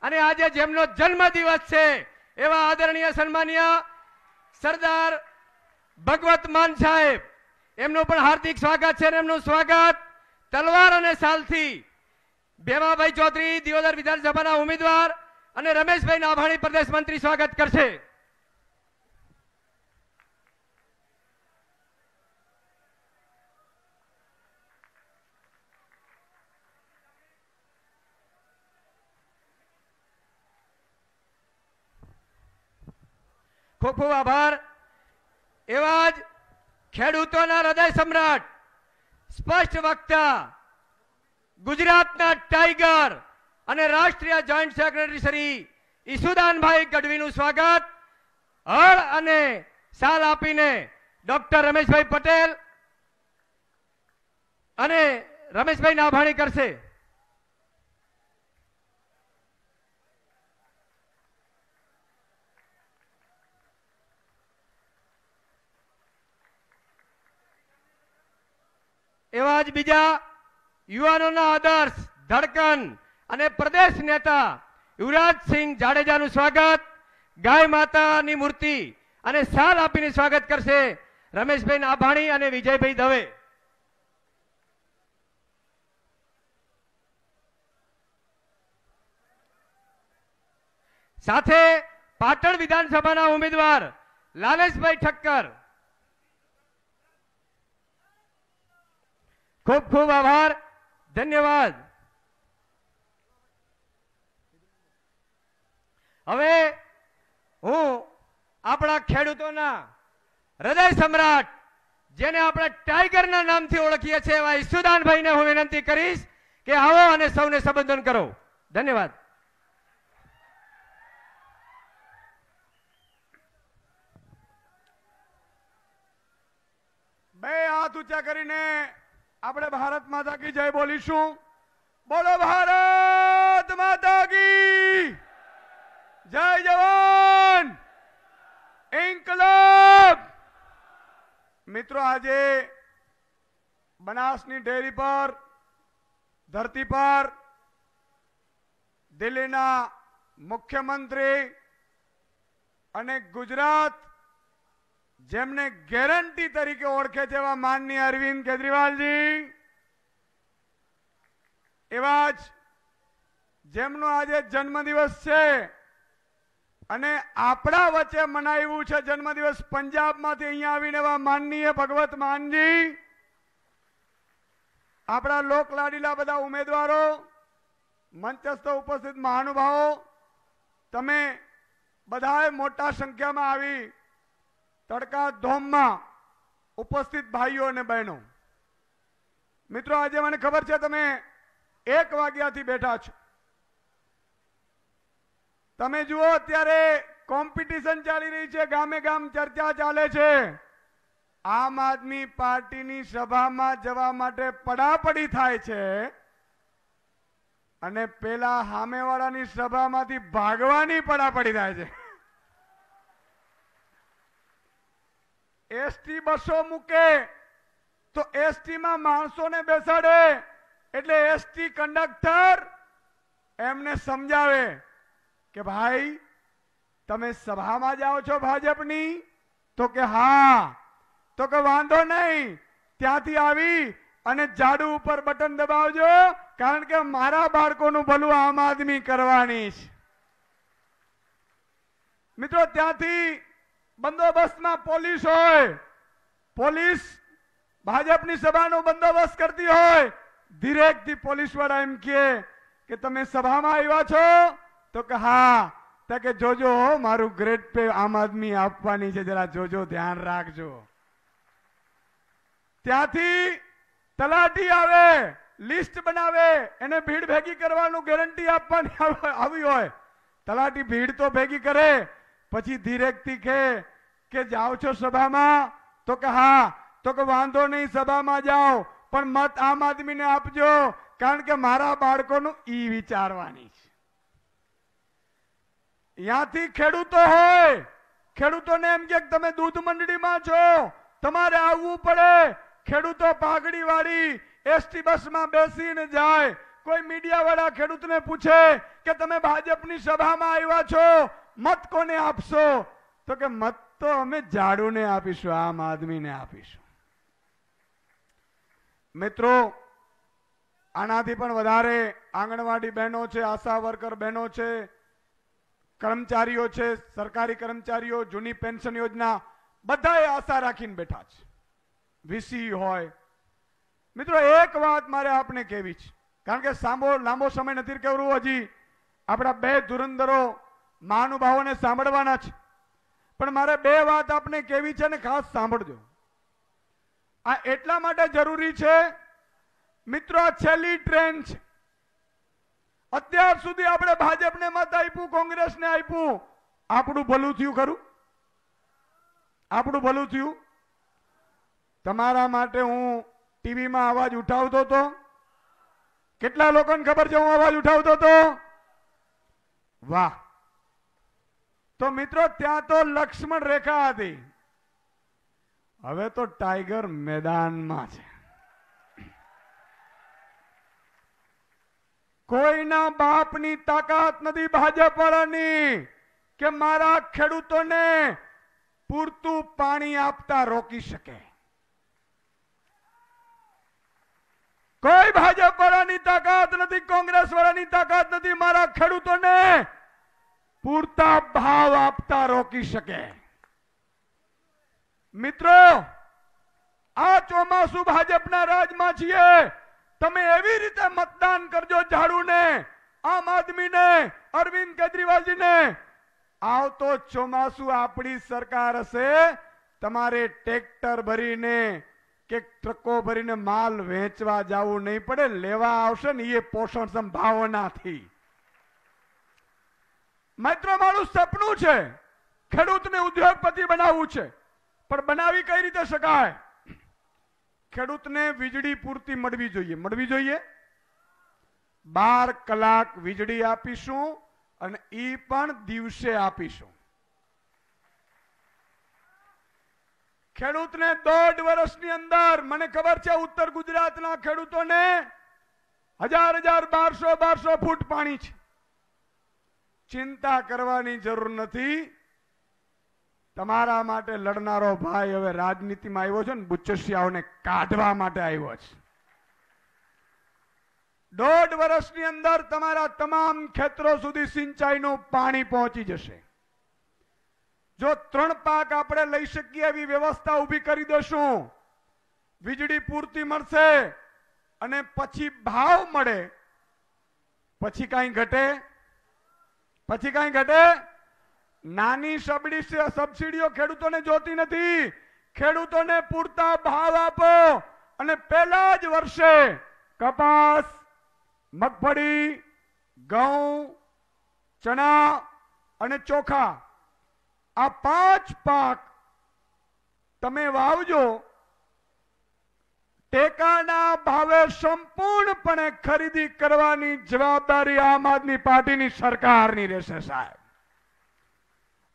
અને આજે જેમનો જન્મદિવસ છે એવા આદરણીય સન્માનીય સરદાર ભગવત માન સાહેબ, એમનું પણ હાર્દિક સ્વાગત છે. એમનું સ્વાગત તલવાર અને સાલથી ભેમાભાઈ ચૌધરી દિયોદર વિધાનસભાના ઉમેદવાર અને રમેશભાઈ નાભાણી પ્રદેશ મંત્રી સ્વાગત કરશે. ખૂબ ખૂબ આભાર. એવા જ ખેડૂતોના હૃદય સમ્રાટ, સ્પષ્ટ વક્તા, ગુજરાતના ટાઈગર અને રાષ્ટ્રીય જોઈન્ટ સેક્રેટરી શ્રી ઈસુદાનભાઈ ગઢવીનું સ્વાગત હળ અને સાલ આપીને ડોક્ટર રમેશભાઈ પટેલ અને રમેશભાઈ નાભાણી કરશે. એવા જ બીજા યુવાનોના આદર્શ, ધડકન અને પ્રદેશ નેતા યુવરાજસિંહ જાડેજાનું સ્વાગત ગાય માતાની મૂર્તિ અને સાલ આપીને સ્વાગત કરશે રમેશભાઈ નાભાણી અને વિજયભાઈ દવે. સાથે પાટણ વિધાનસભાના ઉમેદવાર લાલેશભાઈ ઠક્કર. ખૂબ ખૂબ આભાર, ધન્યવાદ. હવે હું આપણા ખેડૂતોના હૃદય સમ્રાટ, જેને આપણે ટાઈગરના નામથી ઓળખીએ છીએ, એવા ઈસુદાનભાઈને હું વિનંતી કરીશ કે આવો અને સૌને સંબોધન કરો. ધન્યવાદ. બે હાથ ઊંચા કરીને આપણે ભારત માતા કી જય બોલીશું. બોલો ભારત માતા કી જય. જવાન ઇન્કલાબ. મિત્રો, આજે બનાસની ડેરી પર, ધરતી પર દિલ્હીના મુખ્યમંત્રી અને ગુજરાત જેમને ગેરંટી તરીકે ઓળખે છે એવા માનનીય અરવિંદ કેજરીવાલજી, એવા જ જેમનો આજે જન્મદિવસ છે અને આપણા વચ્ચે મનાવ્યું છે જન્મદિવસ પંજાબમાંથી અહીંયા આવીને એવા માનનીય ભગવત માનજી, આપણા લોકલાડીલા બધા ઉમેદવારો, મંચસ્થ ઉપસ્થિત મહાનુભાવો, તમે બધાએ મોટા સંખ્યામાં આવી તડકા ધોમમાં ઉપસ્થિત ભાઈઓ અને બહેનો. મિત્રો, આજે મને ખબર છે તમે 1 વાગ્યાથી બેઠા છો. તમે જુઓ, અત્યારે કોમ્પિટિશન ચાલી રહી છે, ગામે ગામ ચર્ચા ચાલે છે. આમ આદમી પાર્ટીની સભામાં જવા માટે પડાપડી થાય છે અને પેલા સામેવાળાની સભામાંથી ભાગવાની પડાપડી થાય છે. એસટી બસો મૂકે તો એસટી માં માણસોને બેસાડે એટલે એસટી કંડક્ટર એમને સમજાવે કે ભાઈ, તમે સભામાં જાઓ છો ભાજપની? તો કે હા. તો કે વાંધો નહીં, ત્યાંથી આવી અને ઝાડુ ઉપર બટન દબાવજો, કારણ કે મારા બાળકોનું ભલું આમ આદમી કરવાની છે. મિત્રો, ત્યાંથી બંદોબસ્તમાં પોલીસ હોય, પોલીસ ભાજપની સભાનો બંદોબસ્ત કરતી હોય, ધીરેકથી પોલીસ વાળા એમ કે તમે સભામાં આવ્યા છો? તો કે હા. તો કે જોજો, મારું ગ્રેડ પે આમ આદમી આપવાની છે, જરા જોજો, ધ્યાન રાખજો. ત્યાંથી તલાટી આવે, લિસ્ટ બનાવે, એને ભીડ ભેગી કરવાનું ગેરંટી આપવાની આવી હોય. તલાટી ભીડ તો ભેગી કરે, પછી ધીરેકથી કે જાઓ છો સભામાં? તો કે હા. તો કે વાંધો નહીં, સભામાં જાઓ, પણ મત આમ આદમીને આપજો, કારણ કે મારા બાળકોનું ઈ વિચારવાની છે. ત્યાંથી ખેડૂતો હોય, ખેડૂતોને એમ કે તમે દૂધ મંડળીમાં છો, તમારે આવવું પડે. ખેડૂતો પાઘડી વાળી એસટી બસમાં બેસીને જાય, કોઈ મીડિયા વાળા ખેડૂતને પૂછે કે તમે ભાજપની સભામાં આવ્યા છો, મત કોને આપશો, તો કે મત તો અમે ઝાડુને આપીશું, આમ આદમીને આપીશું. મિત્રો, આનાથી પણ વધારે આંગણવાડી બહેનો છે, આશા વર્કર બહેનો છે, કર્મચારીઓ છે, સરકારી કર્મચારીઓ, જૂની પેન્શન યોજના, બધાએ આશા રાખીને બેઠા છે. વીસી હોય. મિત્રો, એક વાત મારે આપને કહેવી છે, કારણ કે લાંબો સમય નથી કહેવું, હજી આપણા બે ધુરંધરો મહાનુભાવોને સાંભળવાના છે, પણ મારે બે વાત આપને કહેવી છે ને ખાસ સાંભળજો. આ એટલા માટે જરૂરી છે મિત્રો, આ છેલ્લી ટ્રેન છે. અત્યાર સુધી આપણે ભાજપને મત આપ્યું, કોંગ્રેસને આપ્યું, આપણું ભલું થયું ખરું? આપણું ભલું થયું? તમારા માટે હું ટીવીમાં અવાજ ઉઠાવતો હતો. કેટલા લોકોને ખબર છે હું અવાજ ઉઠાવતો હતો? વાહ. તો મિત્રો, ત્યાં તો લક્ષ્મણ રેખા હતી, હવે તો ટાઈગર મેદાનમાં છે. કોઈના બાપની તાકાત નથી ભાજપ વાળાની કે મારા ખેડૂતોને પૂરતું પાણી આપતા રોકી શકે. કોઈ ભાજપ વાળાની તાકાત નથી, કોંગ્રેસ વાળાની તાકાત નથી મારા ખેડૂતોને પૂરતા ભાવ આપતા રોકી શકે. મિત્રો, આ ચોમાસું ભાજપના રાજમાં છીએ. તમે એવી રીતે મતદાન કરજો ઝાડુને, આમ આદમીને, અરવિંદ કેજરીવાલજીને. આવતો ચોમાસું આપણી સરકાર હશે, તમારે ટ્રેક્ટર ભરીને કે ટ્રકો ભરીને માલ વેચવા જવું નહીં પડે, લેવા આવશે ને એ પોષણ સંભાવનાથી. મિત્રો, મારું સપનું છે ખેડૂતને ઉદ્યોગપતિ બનાવવું છે, પણ બનાવી કઈ રીતે શકાય? ખેડૂતને વીજળી પૂરતી મળવી જોઈએ. મળવી જોઈએ. 12 કલાક વીજળી આપીશું અને ઈ પણ દિવસે આપીશું. ખેડૂતને 1.5 વર્ષની અંદર, મને ખબર છે ઉત્તર ગુજરાતના ખેડૂતોને 1000 1200 ફૂટ પાણી છે. ચિંતા કરવાની જરૂર નથી. તમારા માટે લડનારો ભાઈ હવે રાજનીતિમાં આવ્યો છે ને, બુચસિયાઓને કાઢવા માટે આવ્યો છે. 1.5 વર્ષની અંદર તમારા તમામ ખેતરો સુધી સિંચાઈનું પાણી પહોંચી જશે. જો 3 પાક આપણે લઈ શકીએ એવી વ્યવસ્થા ઊભી કરી દેશું, વીજળી પૂરતી મળશે અને પછી ભાવ મળે, પછી કાંઈ ઘટે? પછી કાંઈ ઘટે? નાની સબસિડીઓ ખેડૂતોને જોતી નથી. ખેડૂતોને પૂરતા ભાવ આપો અને પહેલા જ વર્ષે કપાસ, મગફળી, ઘઉં, ચણા અને ચોખા, આ 5 પાક તમે વાવજો. ટેકાના ભાવે સંપૂર્ણપણે ખરીદી કરવાની જવાબદારી આમ આદમી પાર્ટીની સરકારની રહેશે સાહેબ.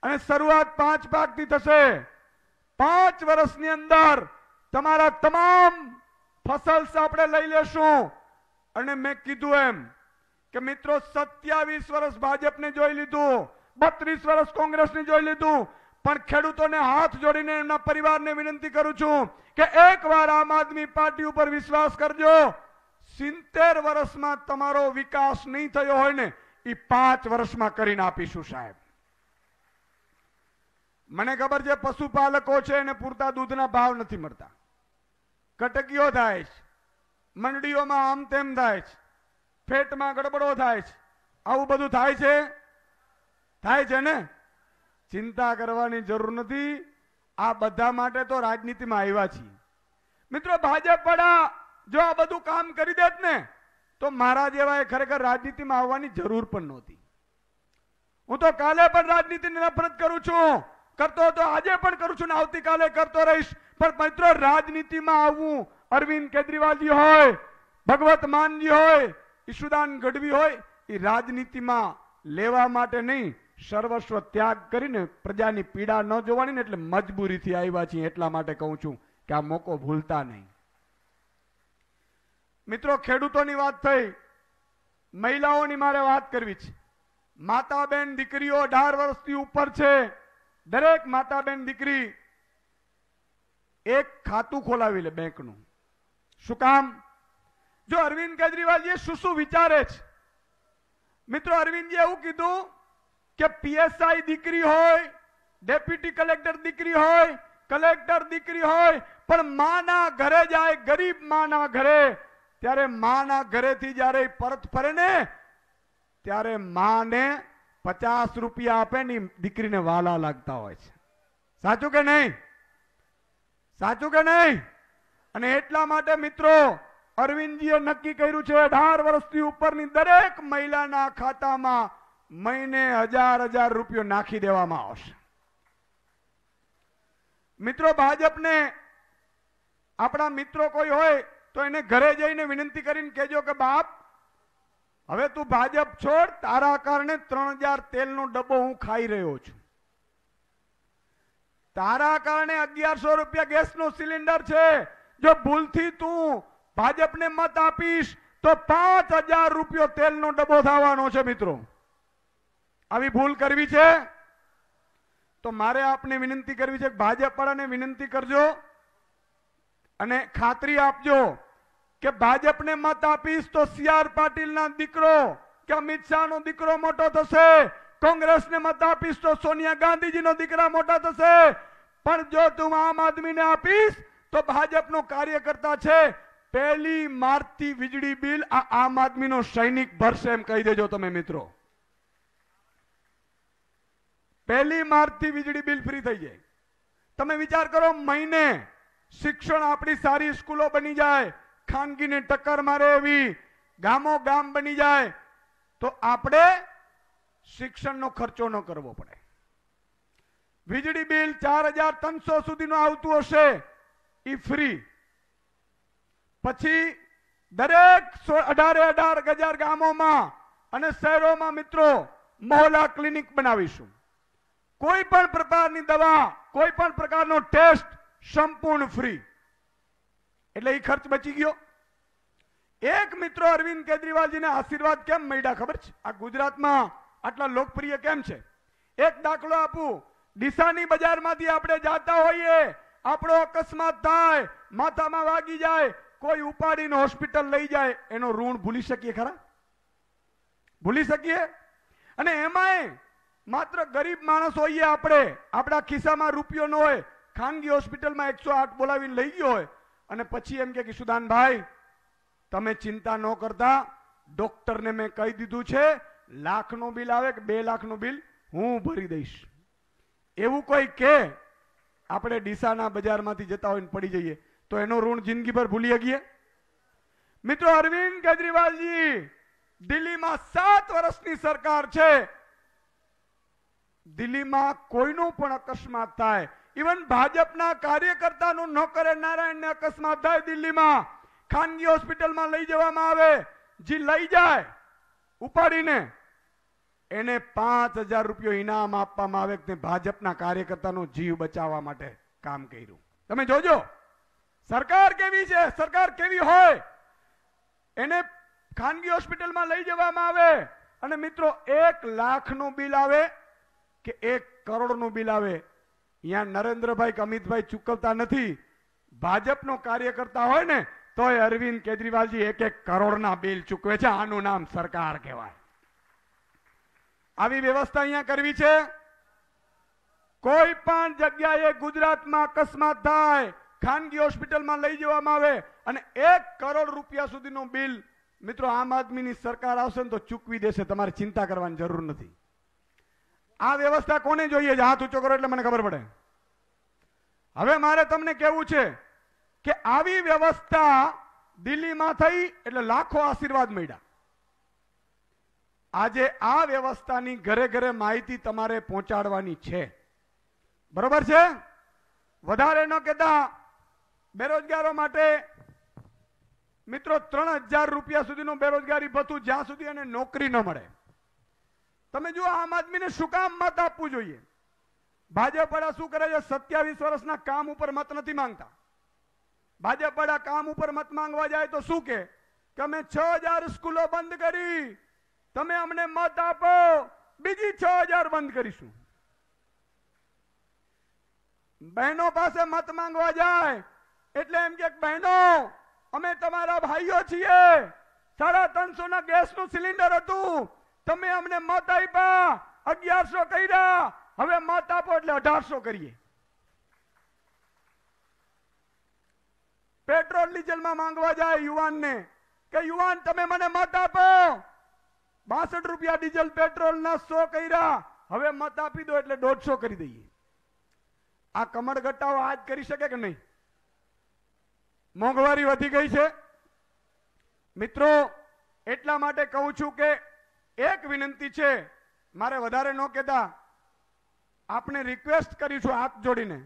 અને શરૂઆત 5 પાકથી થશે. 5 વર્ષની અંદર તમારા તમામ ફસલ આપણે લઈ લેશું. અને મેં કીધું એમ કે મિત્રો, 27 વર્ષ ભાજપને જોઈ લીધું, 32 વર્ષ કોંગ્રેસને જોઈ લીધું, પણ ખેડૂતોને હાથ જોડીને એમના પરિવારને વિનંતી કરું છું કે એકવાર આમ આદમી પાર્ટી ઉપર વિશ્વાસ કરજો. 70 વર્ષમાં તમારો વિકાસ નહીં થયો હોય ને, એ 5 વર્ષમાં કરીને આપીશું સાહેબ. મને ખબર છે પશુપાલકો છે એને પૂરતા દૂધના ભાવ નથી મળતા, કટકીઓ થાય છે, મંડળીઓમાં આમ તેમ થાય છે, ફેટમાં ગડબડો થાય છે, આવું બધું થાય છે. થાય છે ને? ચિંતા કરવાની જરૂર નથી. આ બધા માટે તો રાજનીતિમાં આવ્યા છીએ. મિત્રો, ભાજપ વાળા જો આ બધું કામ કરી દેત ને, તો મારા જેવાએ ખરેખર રાજનીતિમાં આવવાની જરૂર પણ નહોતી. હું તો કાલે પણ રાજનીતિની નફરત કરું છું, કરતો હતો, આજે પણ કરું છું ને આવતીકાલે કરતો રહીશ. પણ મિત્રો, રાજનીતિમાં આવવું, અરવિંદ કેજરીવાલજી હોય, ભગવત માનજી હોય, ઈશુદાન ગઢવી હોય, એ રાજનીતિમાં લેવા માટે નહીં, સર્વસ્વ ત્યાગ કરીને પ્રજાની પીડા ન જોવાની ને, એટલે મજબૂરીથી આવ્યા છીએ. એટલા માટે કહું છું કે આ મોકો ભૂલતા નહીં. મિત્રો, ખેડૂતોની વાત થઈ, મહિલાઓની મારે વાત કરવી છે. માતા બેન દીકરીઓ 18 વર્ષથી ઉપર છે, દરેક માતા બેન દીકરી એક ખાતું ખોલાવી લે બેંકનું. શું કામ? જો અરવિંદ કેજરીવાલજી શું વિચારે છે મિત્રો, અરવિંદજી એવું કીધું કે પીએસઆઈ દીકરી હોય, ડેપ્યુટી કલેક્ટર દીકરી હોય, કલેક્ટર દીકરી હોય, પણ માના ઘરે જાય, ગરીબ માના ઘરે, ત્યારે માના ઘરેથી જ્યારે પરત ફરે ને ત્યારે માને 50 રૂપિયા આપે ને દીકરીને વાલા લાગતા હોય છે. સાચું કે નહીં? સાચું કે નહીં? અને એટલા માટે મિત્રો અરવિંદજીએ નક્કી કર્યું છે 18 વર્ષથી ઉપરની દરેક મહિલાના ખાતામાં મહિને 1000 રૂપિયા નાખી દેવામાં આવશે. મિત્રો ભાજપને આપણા મિત્રો કોઈ હોય તો એને ઘરે જઈને વિનંતી કરીને કહેજો કે બાપ હવે તું ભાજપ છોડ, તારા કારણે 3000 તેલનો ડબ્બો હું ખાઈ રહ્યો છું, તારા કારણે 1100 રૂપિયા ગેસનો સિલિન્ડર છે, જો ભૂલથી તું ભાજપને મત આપીશ તો 5000 રૂપિયો તેલનો ડબ્બો થવાનો છે. મિત્રો આવી ભૂલ કરવી છે તો મારે આપને વિનંતી કરવી છે, ભાજપ વાળાને વિનંતી કરજો અને ખાતરી આપજો કે ભાજપને મત આપીશ તો CR પાટીલના દીકરો કે અમિત શાહનો દીકરો મોટો થશે, કોંગ્રેસને મત આપીશ તો સોનિયા ગાંધીજીનો દીકરા મોટા થશે, પણ જો તું આમ આદમીને આપીશ તો ભાજપનો કાર્યકર્તા છે, 1 માર્ચથી વીજળી બિલ આ આમ આદમીનો સૈનિક ભરશે, એમ કહી દેજો તમે મિત્રો. 1 માર્ચથી વીજળી બિલ ફ્રી થઈ જાય. તમે વિચાર કરો, મહિને શિક્ષણ આપણી સારી સ્કૂલો બની જાય, ખાનગીને ટક્કર મારે એવી ગામો ગામ બની જાય, તો આપણે શિક્ષણનો ખર્ચો ન કરવો પડે. વીજળી બિલ 4300 સુધીનું આવતું હશે, એ ફ્રી. પછી દરેક 18,000 ગામોમાં અને શહેરોમાં મિત્રો મહોલ્લા ક્લિનિક બનાવીશું. કોઈ પણ પ્રકારની દવા, કોઈ પણ પ્રકારનો ટેસ્ટ સંપૂર્ણ ફ્રી. એટલે એ ખર્ચ બચી ગયો. એક મિત્રો અરવિંદ કેજરીવાલજીને આશીર્વાદ કેમ મળ્યા ખબર છે? આ ગુજરાતમાં આટલા લોકપ્રિય કેમ છે? એક દાખલો આપું. ડીસાની બજારમાંથી આપણે જાતા હોઈએ, આપણો અકસ્માત થાય, માથામાં વાગી જાય, કોઈ ઉપાડીને હોસ્પિટલ લઈ જાય, એનો ઋણ ભૂલી શકીએ ખરા? ભૂલી શકીએ? અને એમાંય માત્ર ગરીબ માણસ હોઈએ આપણે, આપણા ખિસ્સામાં રૂપિયો ન હોય, ખાનગી હોસ્પિટલમાં 108 બોલાવીને લઈ ગયો હોય અને પછી એમ કે સુદાનભાઈ તમે ચિંતા ન કરતા, ડોક્ટરને મેં કહી દીધું છે, લાખનું બિલ આવે કે 2 લાખનું બિલ હું ભરી દઈશ. એવું કોઈ કે આપણે ડીસાના બજારમાંથી જતા હોય પડી જઈએ તો એનો ઋણ જિંદગીભર ભૂલી શકીએ? મિત્રો અરવિંદ કેજરીવાલજી દિલ્હીમાં 7 વર્ષની સરકાર છે, દિલ્હીમાં કોઈનો પણ અકસ્માત થાય, ઇવન ભાજપના કાર્યકર્તાનું નોકરે નારાયણને અકસ્માત થાય દિલ્હીમાં, ખાનગી હોસ્પિટલમાં લઈ જવામાં આવે, જે લઈ જાય ઉપાડીને એને 5000 રૂપિયા ઇનામ આપવામાં આવે કે ભાજપના કાર્યકર્તાનો જીવ બચાવવા માટે કામ કર્યું. તમે જોજો સરકાર કેવી છે, સરકાર કેવી હોય. એને ખાનગી હોસ્પિટલમાં લઈ જવામાં આવે અને મિત્રો 1 લાખનું બિલ આવે કે 1 કરોડનું બિલ આવે, અહીંયા નરેન્દ્રભાઈ કે અમિતભાઈ ચૂકવતા નથી. ભાજપનો કાર્યકર્તા હોય ને તોય અરવિંદ કેજરીવાલજી 1 કરોડના બિલ ચૂકવે છે. આનું નામ સરકાર કહેવાય. આવી વ્યવસ્થા અહીંયા કરવી છે. કોઈ પણ જગ્યાએ ગુજરાતમાં અકસ્માત થાય, ખાનગી હોસ્પિટલમાં લઈ જવામાં આવે અને 1 કરોડ રૂપિયા સુધીનું બિલ મિત્રો આમ આદમીની સરકાર આવશે ને તો ચૂકવી દેશે, તમારે ચિંતા કરવાની જરૂર નથી. આ વ્યવસ્થા કોને જોઈએ છે? હાથ ઊંચો કરો એટલે મને ખબર પડે. હવે મારે તમને કહેવું છે કે આવી વ્યવસ્થા દિલ્હીમાં થઈ એટલે લાખો આશીર્વાદ મળ્યા. આજે આ વ્યવસ્થાની ઘરે ઘરે માહિતી તમારે પહોંચાડવાની છે. બરોબર છે? વધારે ન કહેતા બેરોજગારો માટે મિત્રો 3000 રૂપિયા સુધીનું બેરોજગારી ભથ્થું, જ્યાં સુધી એને નોકરી ન મળે. તમે જુઓ આમ આદમીને શું કામ મત આપવું જોઈએ? ભાજપ વાળા શું કરે છે? 27 વર્ષના કામ ઉપર મત નથી માંગતા. ભાજપ વાળા કામ ઉપર મત માંગવા જાય તો શું કે કે અમે 6000 સ્કૂલો બંધ કરી, તમે અમને મત આપો, બીજી 6000 બંધ કરીશું. બહેનો પાસે મત માંગવા જાય એટલે એમ કે બહેનો અમે તમારા ભાઈઓ છીએ, 350 ના ગેસનું સિલિન્ડર હતું, તમે અમને મત આપ્યા, 1100 કર્યા, હવે મત આપો એટલે 1800 કરીએ. પેટ્રોલ ડીઝલમાં માંગવા જાય યુવાનને કે યુવાન તમે મને મત આપો, 62 રૂપિયા ડીઝલ પેટ્રોલ ના 100 કર્યા, હવે મત આપી દો એટલે 150 કરી દઈએ. આ કમળ ગટ્ટાઓ આજ કરી શકે કે નહીં? મોંઘવારી વધી ગઈ છે મિત્રો. એટલા માટે કહું છું કે એક વિનંતી છે, મારે વધારે ન કહેતા, આપને રિક્વેસ્ટ કરીશું હાથ જોડીને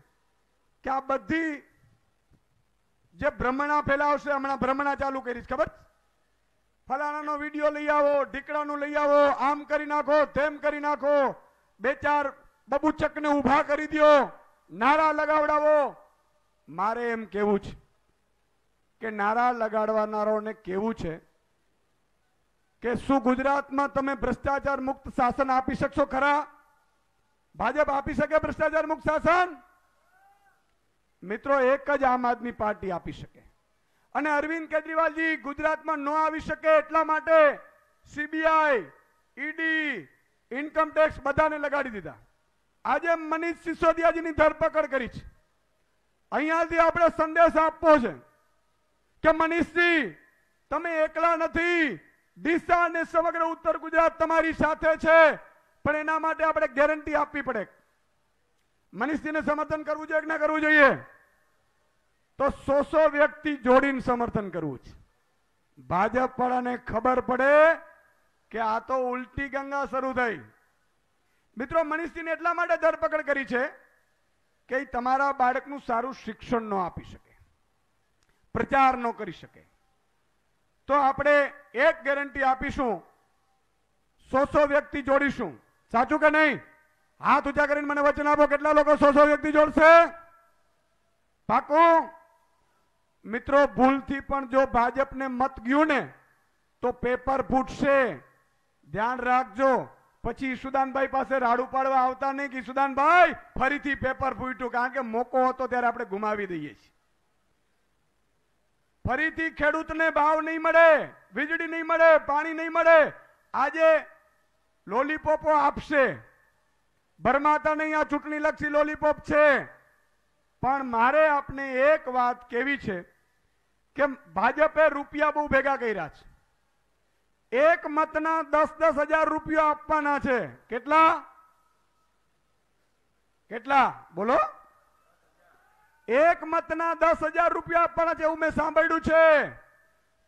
કે આ બધી જે ભ્રમણા ફેલાવશે, હમણાં ભ્રમણા ચાલુ કરીશ, ખબર? ફલાણાનો વિડીયો લઈ આવો, ઢીકડાનું લઈ આવો, આમ કરી નાખો, તેમ કરી નાખો, 2-4 બબુચકને ઉભા કરી દો, નારા લગાવડાવો. મારે એમ કેવું છે કે નારા લગાડવાનારોને કેવું છે કે શું ગુજરાતમાં તમે ભ્રષ્ટાચાર મુક્ત શાસન આપી શકશો ખરા? ભાજપ આપી શકે ભ્રષ્ટાચાર મુક્ત શાસન? મિત્રો, એક જ આમ આદમી પાર્ટી આપી શકે. અને અરવિંદ કેજરીવાલજી ગુજરાતમાં ન આવી શકે એટલા માટે સીબીઆઈ, ઈડી, ઇન્કમ ટેક્સ બધાને લગાડી દીધા. આજે મનીષ સિસોદિયાજીની ધરપકડ કરી છે. અહીંયાથી આપણે સંદેશ આપવો છે કે મનીષજી તમે એકલા નથી, ડીસા અને સમગ્ર ઉત્તર ગુજરાત તમારી સાથે છે, પણ એના માટે આપણે ગેરંટી આપવી પડે. મનીષજીને સમર્થન કરવું જોઈએ કે ના કરવું જોઈએ? તો 100 વ્યક્તિ જોડીને સમર્થન કરવું છે. ભાજપ વાળાને ખબર પડે કે આ તો ઉલટી ગંગા શરૂ થઈ. મિત્રો, મનીષજીને એટલા માટે ધરપકડ કરી છે કે તમારા બાળકનું સારું શિક્ષણ ન આપી શકે, પ્રચાર ન કરી શકે. તો આપણે એક ગેરંટી આપીશું, 100 વ્યક્તિ જોડીશું. સાચું કે નહીં? હાથ ઊંચા કરીને મને વચન આપો, કેટલા લોકો 100 વ્યક્તિ જોડશે? પાકું? મિત્રો, ભૂલથી પણ જો ભાજપને મત ગયું ને તો પેપર ફૂટશે, ધ્યાન રાખજો. પછી ઈશુદાનભાઈ પાસે રાડું પાડવા આવતા નહીં કે ઈશુદાનભાઈ ફરીથી પેપર ફૂટ્યું, કારણ કે મોકો હતો ત્યારે આપણે ગુમાવી દઈએ છીએ. ફરીથી ખેડૂતને ભાવ નહીં મળે, વીજળી નહીં મળે, પાણી નહીં મળે. આજે લોલીપોપો આપશે, ભરમાતા નહીં, આ ચૂંટણી લક્ષી લોલીપોપ છે. પણ મારે આપને એક વાત કેવી છે કે ભાજપે રૂપિયા બહુ ભેગા કર્યા છે. એક મતના 10,000 રૂપિયા આપવાના છે. કેટલા? કેટલા બોલો? એક મતના 10,000 રૂપિયા આપવાના છે, એવું મેં સાંભળ્યું છે.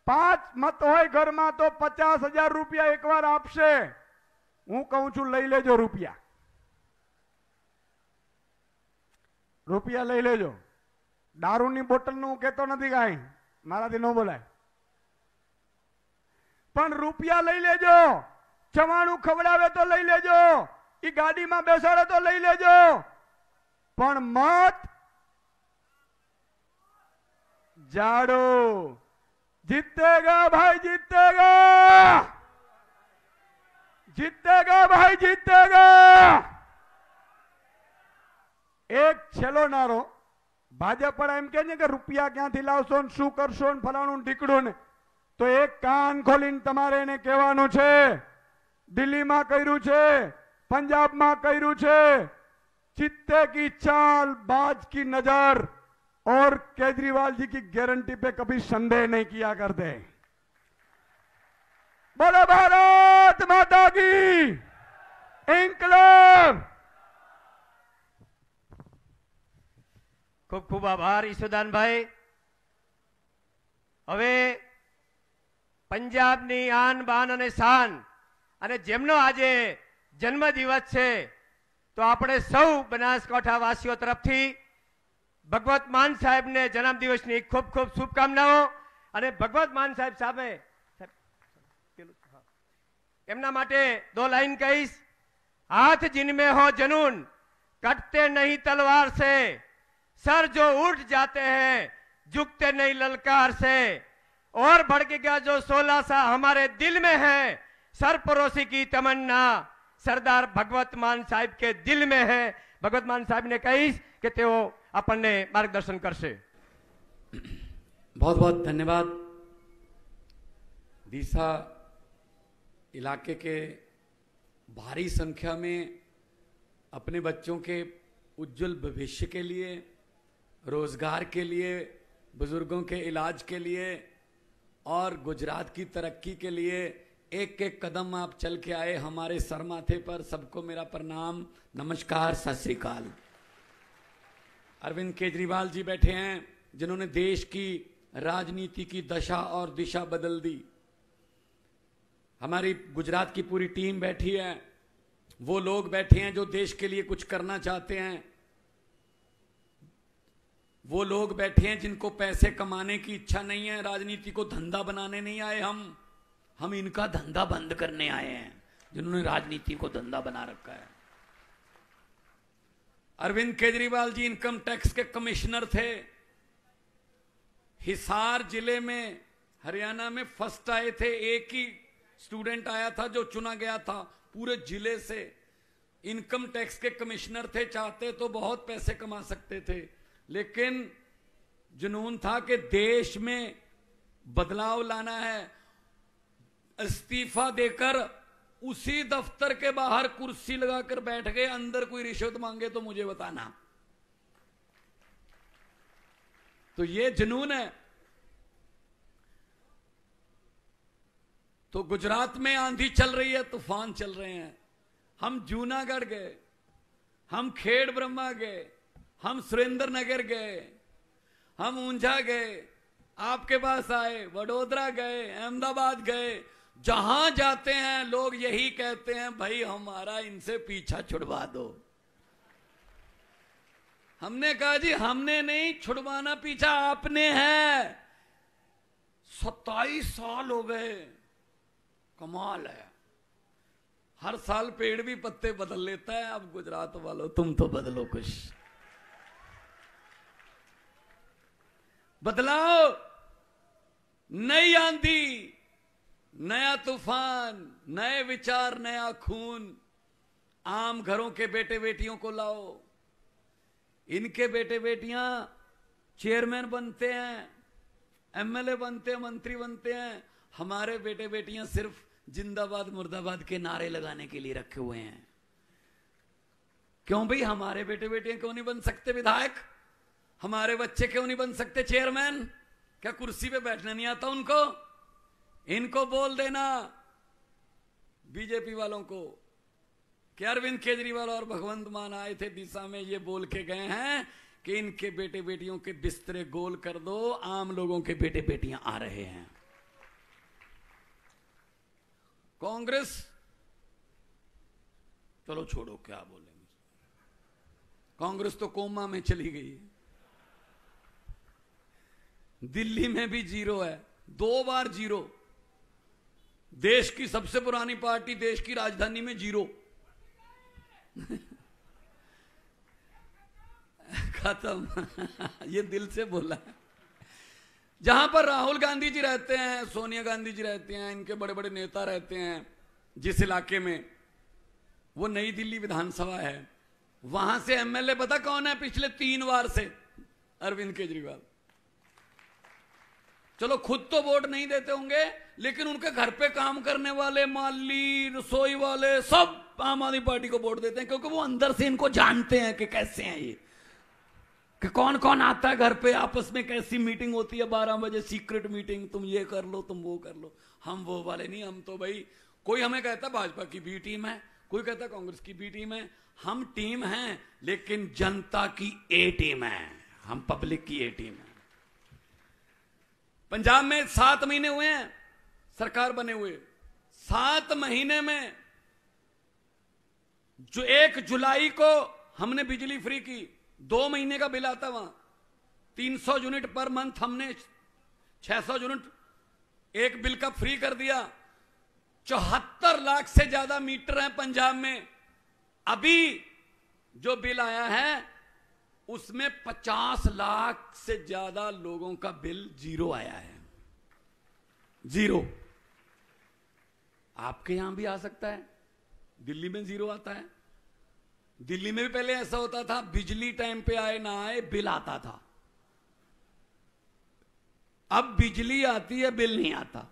5 મત હોય ઘરમાં તો 50,000 રૂપિયા એકવાર આપશે. હું કહું છું લઈ લેજો રૂપિયા. રૂપિયા લઈ લેજો. દારૂની બોટલનું હું કહેતો નથી, કાંઈ મારાથી ન બોલાય, પણ રૂપિયા લઈ લેજો. ચવાણું ખવડાવે તો લઈ લેજો, ઈ ગાડીમાં બેસાડે તો લઈ લેજો, પણ મત જાડો. જીતેગા ભાઈ, જીતેગા, જીતેગા ભાઈ, જીતેગા. એક છેલ્લો નારો. ભાજપ વાળા એમ કહે છે કે રૂપિયા ક્યાંથી લાવશો ને શું કરશો ને ફલાણું ઢીકડું ને, તો એક કાન ખોલીને તમારે એને કહેવાનું છે. દિલ્હીમાં કર્યું છે, પંજાબમાં કર્યું છે. चित्ते की चाल, बाज की नजर और केजरीवाल जी की गारंटी पे कभी संदेह नहीं किया करते. बोलो भारत माता की इनकलाब. ખૂબ ખૂબ આભાર ઈશુદાનભાઈ. હવે પંજાબની આન બાન અને શાન અને જેમનો આજે જન્મદિવસ છે, તો આપણે સૌ બનાસકાંઠા વાસીઓ તરફથી ભગવત માન સાહેબને જન્મદિવસની ખૂબ ખૂબ શુભકામનાઓ. અને ભગવત માન સાહેબ સામે એમના માટે 2 લાઈન કહીશ. हाथ जिनमें हो जनून कटते नहीं तलवार से, सर जो उठ जाते हैं झुकते नहीं ललकार से, और भड़केगा जो शोला सा हमारे दिल में है, सरपरोशी की तमन्ना सरदार भगवत मान साहेब के दिल में है. ભગવત માન સાહેબને કહીશ કે તેઓ આપણને માર્ગદર્શન કરશે. बहुत बहुत धन्यवाद. दीसा इलाके के भारी संख्या में अपने बच्चों के उज्जवल भविष्य के लिए, रोजगार के लिए, बुजुर्गों के इलाज के लिए और गुजरात की तरक्की के लिए एक एक कदम आप चल के आए. हमारे सर माथे पर सबको मेरा प्रणाम, नमस्कार, सत श्री अकाल. अरविंद केजरीवाल जी बैठे हैं जिन्होंने देश की राजनीति की दशा और दिशा बदल दी. हमारी गुजरात की पूरी टीम बैठी है. वो लोग बैठे हैं जो देश के लिए कुछ करना चाहते हैं. वो लोग बैठे हैं जिनको पैसे कमाने की इच्छा नहीं है. राजनीति को धंधा बनाने नहीं आए हम इनका धंधा बंद करने आए हैं, जिन्होंने राजनीति को धंधा बना रखा है. अरविंद केजरीवाल जी इनकम टैक्स के कमिश्नर थे. हिसार जिले में हरियाणा में फर्स्ट आए थे. एक ही स्टूडेंट आया था जो चुना गया था पूरे जिले से. इनकम टैक्स के कमिश्नर थे. चाहते तो बहुत पैसे कमा सकते थे, लेकिन जुनून था कि देश में बदलाव लाना है. इस्तीफा देकर उसी दफ्तर के बाहर कुर्सी लगाकर बैठ गए. अंदर कोई रिश्वत मांगे तो मुझे बताना. तो ये जुनून है. तो गुजरात में आंधी चल रही है, तूफान चल रहे हैं. हम जूनागढ़ गए, हम खेड़ ब्रह्मा गए, हम सुरेंद्र नगर गए, हम ऊंझा गए, आपके पास आए, वडोदरा गए, अहमदाबाद गए. जहां जाते हैं लोग यही कहते हैं, भाई हमारा इनसे पीछा छुड़वा दो. हमने कहा जी हमने नहीं छुड़वाना, पीछा आपने है. 27 साल हो गए. कमाल है. हर साल पेड़ भी पत्ते बदल लेता है. अब गुजरात वालों तुम तो बदलो कुछ. बदलाव, नई आंधी, नया तूफान, नए विचार, नया खून. आम घरों के बेटे बेटियों को लाओ. इनके बेटे बेटियां चेयरमैन बनते हैं, एमएलए बनते हैं, मंत्री बनते हैं. हमारे बेटे बेटियां सिर्फ जिंदाबाद मुर्दाबाद के नारे लगाने के लिए रखे हुए हैं. क्यों भाई हमारे बेटे बेटियां क्यों नहीं बन सकते विधायक? हमारे बच्चे क्यों नहीं बन सकते चेयरमैन? क्या कुर्सी पे बैठना नहीं आता उनको? इनको बोल देना बीजेपी वालों को कि अरविंद केजरीवाल और भगवंत मान आए थे दिशा में, ये बोल के गए हैं कि इनके बेटे बेटियों के बिस्तरे गोल कर दो. आम लोगों के बेटे बेटियां आ रहे हैं. कांग्रेस चलो छोड़ो, क्या बोलेंगे. कांग्रेस तो कोमा में चली गई है. दिल्ली में भी जीरो है, 2 बार जीरो. देश की सबसे पुरानी पार्टी देश की राजधानी में जीरो. खत्म. ये दिल से बोला है. जहां पर राहुल गांधी जी रहते हैं, सोनिया गांधी जी रहते हैं, इनके बड़े बड़े नेता रहते हैं, जिस इलाके में, वो नई दिल्ली विधानसभा है. वहां से एमएलए पता कौन है पिछले 3 बार से? अरविंद केजरीवाल. चलो खुद तो वोट नहीं देते होंगे, लेकिन उनके घर पे काम करने वाले, माली, रसोई वाले, सब आम आदमी पार्टी को वोट देते हैं, क्योंकि वो अंदर से इनको जानते हैं कि कैसे हैं ये, कि कौन कौन आता है घर पे, आपस में कैसी मीटिंग होती है 12 बजे, सीक्रेट मीटिंग, तुम ये कर लो, तुम वो कर लो. हम वो वाले नहीं. हम तो भाई, कोई हमें कहता भाजपा की बी टीम है, कोई कहता कांग्रेस की बी टीम है. हम टीम हैं, लेकिन जनता की ए टीम है. हम पब्लिक की ए टीम है. पंजाब में 7 महीने हुए हैं सरकार बने हुए. 7 महीने में जो 1 जुलाई को हमने बिजली फ्री की, 2 महीने का बिल आता वहां 300 यूनिट पर मंथ, हमने 600 यूनिट एक बिल का फ्री कर दिया. 74 लाख से ज्यादा मीटर हैं पंजाब में. अभी जो बिल आया है उसमें 50 लाख से ज्यादा लोगों का बिल जीरो आया है. 0। आपके यहां भी आ सकता है, दिल्ली में 0 आता है। दिल्ली में भी पहले ऐसा होता था, बिजली टाइम पे आए ना आए बिल आता था। अब बिजली आती है, बिल नहीं आता।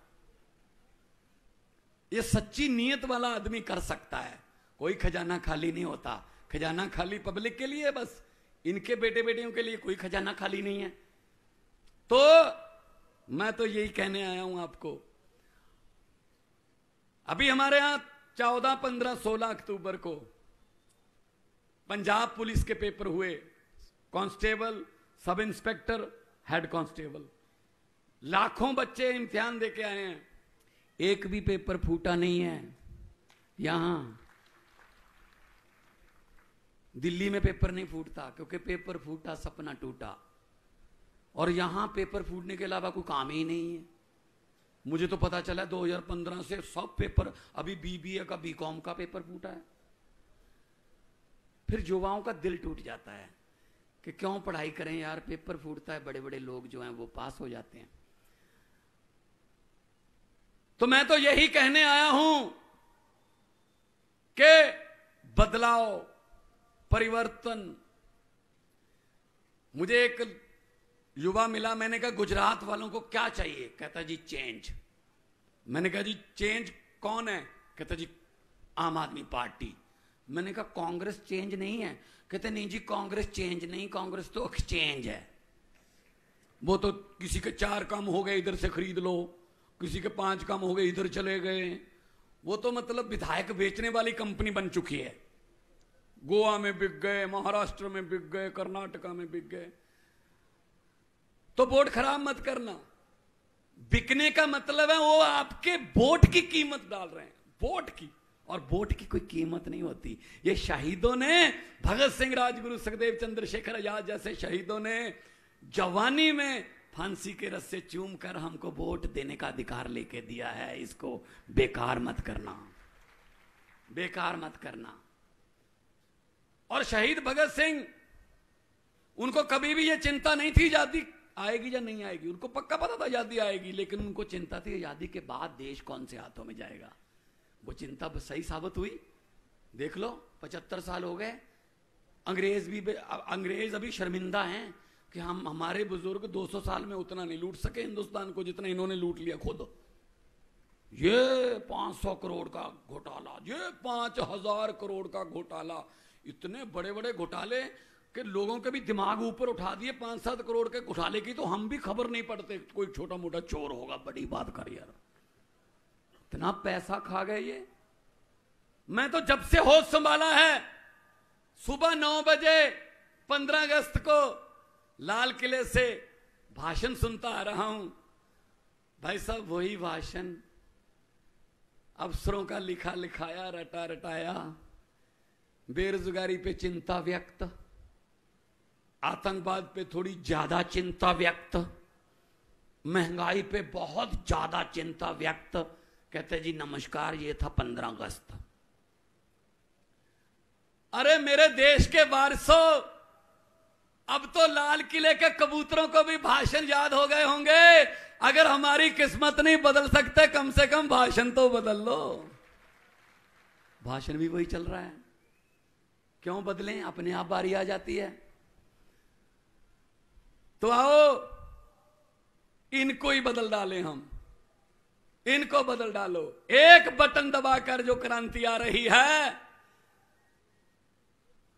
ये सच्ची नीयत वाला आदमी कर सकता है। कोई खजाना खाली नहीं होता। खजाना खाली पब्लिक के लिए, बस इनके बेटे बेटियों के लिए कोई खजाना खाली नहीं है। तो मैं तो यही कहने आया हूं आपको। अभी हमारे यहां 14, 15, 16 अक्टूबर को पंजाब पुलिस के पेपर हुए, constable, sub inspector, head constable. लाखों बच्चे इम्तिहान देके आए हैं, एक भी पेपर फूटा नहीं है। यहां दिल्ली में पेपर नहीं फूटता, क्योंकि पेपर फूटा सपना टूटा। और यहां पेपर फूटने के अलावा कोई काम ही नहीं है। मुझे तो पता चला 2015 से सब पेपर, अभी बीबीए का, बीकॉम का पेपर फूटा है। फिर युवाओं का दिल टूट जाता है कि क्यों पढ़ाई करें यार, पेपर फूटता है, बड़े बड़े लोग जो हैं वो पास हो जाते हैं। तो मैं तो यही कहने आया हूं कि बदलाव, परिवर्तन। मुझे एक युवा मिला, मैंने कहा गुजरात वालों को क्या चाहिए? कहता जी चेंज। मैंने कहा जी चेंज कौन है? कहता जी आम आदमी पार्टी। मैंने कहा कांग्रेस चेंज नहीं है? कहते नहीं जी कांग्रेस चेंज नहीं, कांग्रेस तो एक्सचेंज है। वो तो किसी के 4 काम हो गए इधर से खरीद लो, किसी के 5 काम हो गए इधर चले गए। वो तो मतलब विधायक बेचने वाली कंपनी बन चुकी है। गोवा में बिक गए, महाराष्ट्र में बिक गए, कर्नाटका में बिक गए। तो वोट खराब मत करना। बिकने का मतलब है वो आपके वोट की कीमत डाल रहे हैं, वोट की। और वोट की कोई कीमत नहीं होती। ये शहीदों ने, भगत सिंह, राजगुरु, सुखदेव, चंद्रशेखर आजाद जैसे शहीदों ने जवानी में फांसी के रस्से चूम कर हमको वोट देने का अधिकार लेके दिया है। इसको बेकार मत करना, बेकार मत करना। और शहीद भगत सिंह, उनको कभी भी ये चिंता नहीं थी आजादी आएगी या नहीं आएगी। उनको पक्का पता था आजादी आएगी, लेकिन उनको चिंता थी आजादी के बाद देश कौन से हाथों में जाएगा। वो चिंता सही साबित हुई। देख लो 75 साल हो गए, अंग्रेज अभी शर्मिंदा हैं कि हमारे बुजुर्ग 200 साल में उतना नहीं लूट सके हिंदुस्तान को जितना इन्होंने लूट लिया खुद। ये 500 करोड़ का घोटाला, ये 5000 करोड़ का घोटाला, इतने बड़े बड़े घोटाले कि लोगों के भी दिमाग ऊपर उठा दिए। 5-7 करोड़ के घोटाले की तो हम भी खबर नहीं पड़ते। कोई छोटा मोटा चोर होगा, बड़ी बात कर यार, इतना पैसा खा गए ये। मैं तो जब से होश संभाला है, सुबह 9 बजे 15 अगस्त को लाल किले से भाषण सुनता आ रहा हूं। भाई साहब वही भाषण, अफसरों का लिखा लिखाया, रटा रटाया, बेरोजगारी पे चिंता व्यक्त, आतंकवाद पे थोड़ी ज्यादा चिंता व्यक्त, महंगाई पे बहुत ज्यादा चिंता व्यक्त। कहते जी नमस्कार, ये था 15 अगस्त। अरे मेरे देश के वारसों, अब तो लाल किले के कबूतरों को भी भाषण याद हो गए होंगे। अगर हमारी किस्मत नहीं बदल सकते, कम से कम भाषण तो बदल लो। भाषण भी वही चल रहा है, क्यों बदलें? अपने आप बारी आ जाती है। तो आओ इनको ही बदल डालें हम, इनको बदल डालो। एक बटन दबाकर जो क्रांति आ रही है,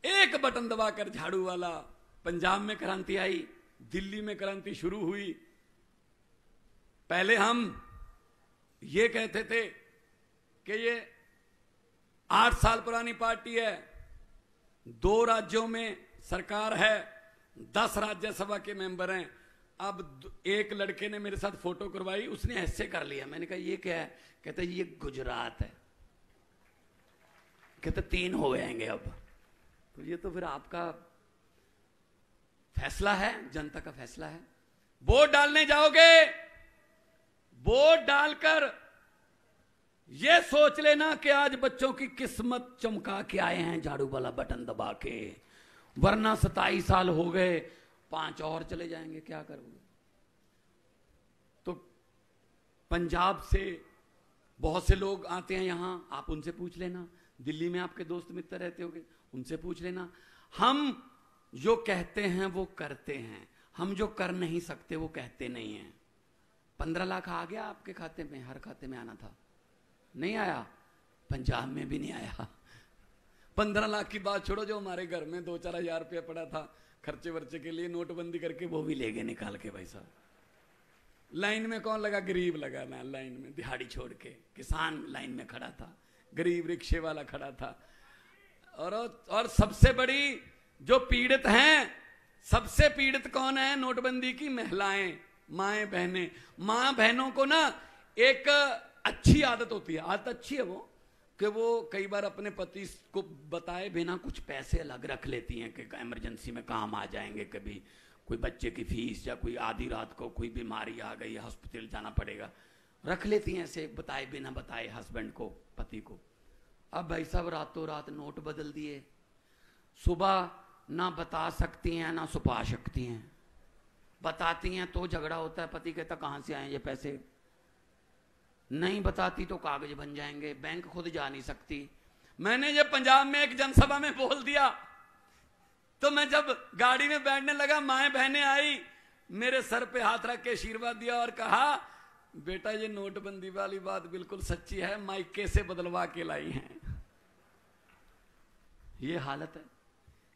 एक बटन दबाकर झाड़ू वाला। पंजाब में क्रांति आई, दिल्ली में क्रांति शुरू हुई। पहले हम ये कहते थे कि ये 8 साल पुरानी पार्टी है, 2 राज्यों में सरकार है, 10 राज्यसभा के मेंबर हैं। अब एक लड़के ने मेरे साथ फोटो करवाई, उसने ऐसे कर लिया। मैंने कहा ये क्या है? कहते ये गुजरात है। कहते 3 हो जाएंगे अब। तो ये तो फिर आपका फैसला है, जनता का फैसला है। वोट डालने जाओगे, वोट डालकर ये सोच लेना कि आज बच्चों की किस्मत चमका के आए हैं झाड़ू वाला बटन दबा के, वरना 27 साल हो गए, 5 और चले जाएंगे, क्या करोगे? तो पंजाब से बहुत से लोग आते हैं यहाँ, आप उनसे पूछ लेना। दिल्ली में आपके दोस्त मित्र रहते होंगे, उनसे पूछ लेना। हम जो कहते हैं वो करते हैं, हम जो कर नहीं सकते वो कहते नहीं हैं। 15 लाख आ गया आपके खाते में, हर खाते में आना था, नहीं आया, पंजाब में भी नहीं आया। 15 लाख की बात छोड़ो, जो हमारे घर में 2-4 हजार रुपया पड़ा था खर्चे वर्चे के लिए, नोटबंदी करके वो भी ले गए निकाल के। भाई साहब, लाइन में कौन लगा? गरीब लगा ना लाइन में, दिहाड़ी छोड़ के। किसान लाइन में खड़ा था, गरीब रिक्शे वाला खड़ा था। और सबसे बड़ी जो पीड़ित हैं, सबसे पीड़ित कौन है नोटबंदी की? महिलाएं, माएँ बहनें। माँ बहनों को ना एक अच्छी आदत होती है, आदत अच्छी है वो, कि वो कई बार अपने पति को बताए बिना कुछ पैसे अलग रख लेती हैं कि इमरजेंसी में काम आ जाएंगे, कभी कोई बच्चे की फीस या कोई आधी रात को कोई बीमारी आ गई, हॉस्पिटल जाना पड़ेगा, रख लेती हैं ऐसे बताए बिना बताए हस्बैंड को, पति को। अब भाई साहब रातों रात नोट बदल दिए, सुबह ना बता सकती हैं ना छुपा सकती हैं। बताती हैं तो झगड़ा होता है, पति कहता कहाँ से आए ये पैसे, नहीं बताती तो कागज बन जाएंगे, बैंक खुद जा नहीं सकती। मैंने जब पंजाब में एक जनसभा में बोल दिया, तो मैं जब गाड़ी में बैठने लगा, माएँ बहनें आई, मेरे सर पे हाथ रख के आशीर्वाद दिया और कहा, बेटा ये नोटबंदी वाली बात बिल्कुल सच्ची है, माइके से बदलवा के लाई हैं। ये हालत है।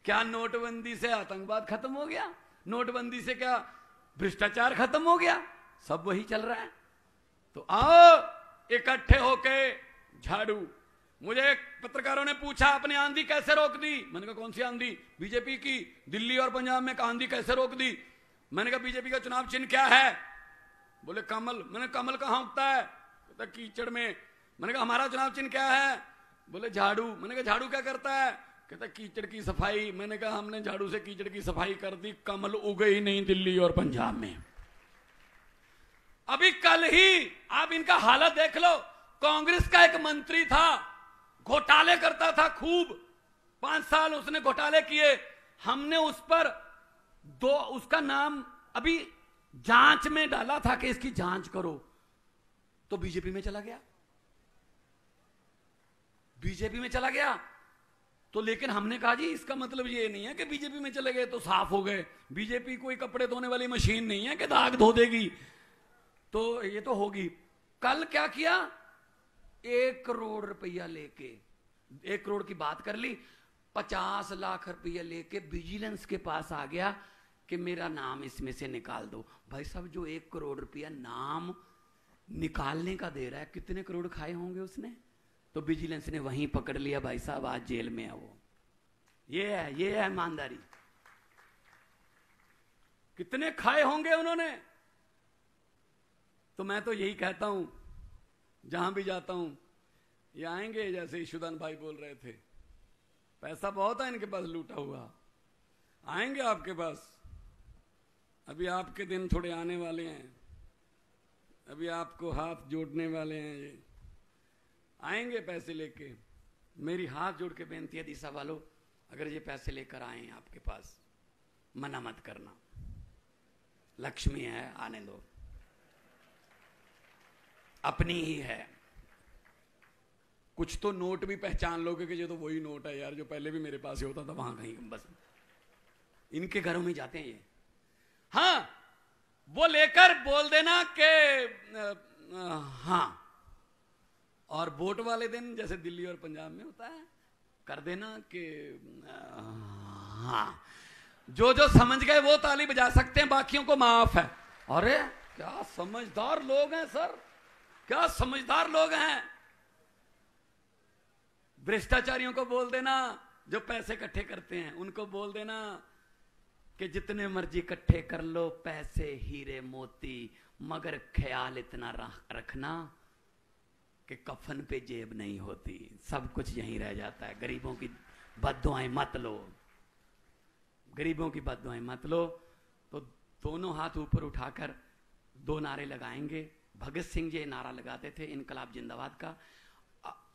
क्या नोटबंदी से आतंकवाद खत्म हो गया? नोटबंदी से क्या भ्रष्टाचार खत्म हो गया? सब वही चल रहा है। तो आओ इकट्ठे होके झाड़ू। मुझे पत्रकारों ने पूछा आपने आंधी कैसे रोक दी? मैंने कहा कौन सी आंधी? बीजेपी की। दिल्ली और पंजाब में आंधी कैसे रोक दी? मैंने कहा बीजेपी का चुनाव चिन्ह क्या है? बोले कमल। मैंने कमल कहां उगता है? कहता कीचड़ में। मैंने कहा हमारा चुनाव चिन्ह क्या है? बोले झाड़ू। मैंने कहा झाड़ू क्या करता है? कहता कीचड़ की सफाई। मैंने कहा हमने झाड़ू से कीचड़ की सफाई कर दी, कमल उगे ही नहीं दिल्ली और पंजाब में। अभी कल ही आप इनका हालत देख लो। कांग्रेस का एक मंत्री था, घोटाले करता था खूब, 5 साल उसने घोटाले किए। हमने उस पर उसका नाम अभी जांच में डाला था कि इसकी जांच करो, तो बीजेपी में चला गया। बीजेपी में चला गया तो लेकिन हमने कहा जी इसका मतलब ये नहीं है कि बीजेपी में चले गए तो साफ हो गए। बीजेपी कोई कपड़े धोने वाली मशीन नहीं है कि दाग धो देगी, तो ये तो होगी। कल क्या किया? 1 करोड़ रुपया लेके, 1 करोड़ की बात कर ली, 50 लाख रुपया लेके विजिलेंस के पास आ गया कि मेरा नाम इसमें से निकाल दो। भाई साहब, जो 1 करोड़ रुपया नाम निकालने का दे रहा है, कितने करोड़ खाए होंगे उसने? तो विजिलेंस ने वहीं पकड़ लिया, भाई साहब आज जेल में है वो। ये है ईमानदारी। कितने खाए होंगे उन्होंने? तो मैं तो यही कहता हूं, जहां भी जाता हूं, ये आएंगे जैसे ईशुदान भाई बोल रहे थे, पैसा बहुत है इनके पास लूटा हुआ, आएंगे आपके पास। अभी आपके दिन थोड़े आने वाले हैं, अभी आपको हाथ जोड़ने वाले हैं, ये आएंगे पैसे लेके। मेरी हाथ जोड़ के बेनती है दिशा वालों, अगर ये पैसे लेकर आए आपके पास, मना मत करना, लक्ष्मी है, आने दो, अपनी ही है। कुछ तो नोट भी पहचान लोगे कि ये तो वही नोट है यार जो पहले भी मेरे पास ही होता था, वहां कहीं बस इनके घरों में जाते हैं ये। हाँ, वो लेकर बोल देना कि हाँ, और वोट वाले दिन जैसे दिल्ली और पंजाब में होता है, कर देना कि हाँ। जो जो समझ गए वो ताली बजा सकते हैं, बाकियों को माफ है। अरे क्या समझदार लोग हैं सर, क्या समझदार लोग हैं। भ्रष्टाचारियों को बोल देना, जो पैसे इकट्ठे करते हैं उनको बोल देना कि जितने मर्जी इकट्ठे कर लो पैसे, हीरे मोती, मगर ख्याल इतना रखना कि कफन पे जेब नहीं होती, सब कुछ यहीं रह जाता है। गरीबों की बद्दुआएं मत लो, गरीबों की बद्दुआएं मत लो। तो दोनों हाथ ऊपर उठाकर 2 नारे लगाएंगे। भगत सिंह जी नारा लगाते थे, इनकलाब जिंदाबाद का,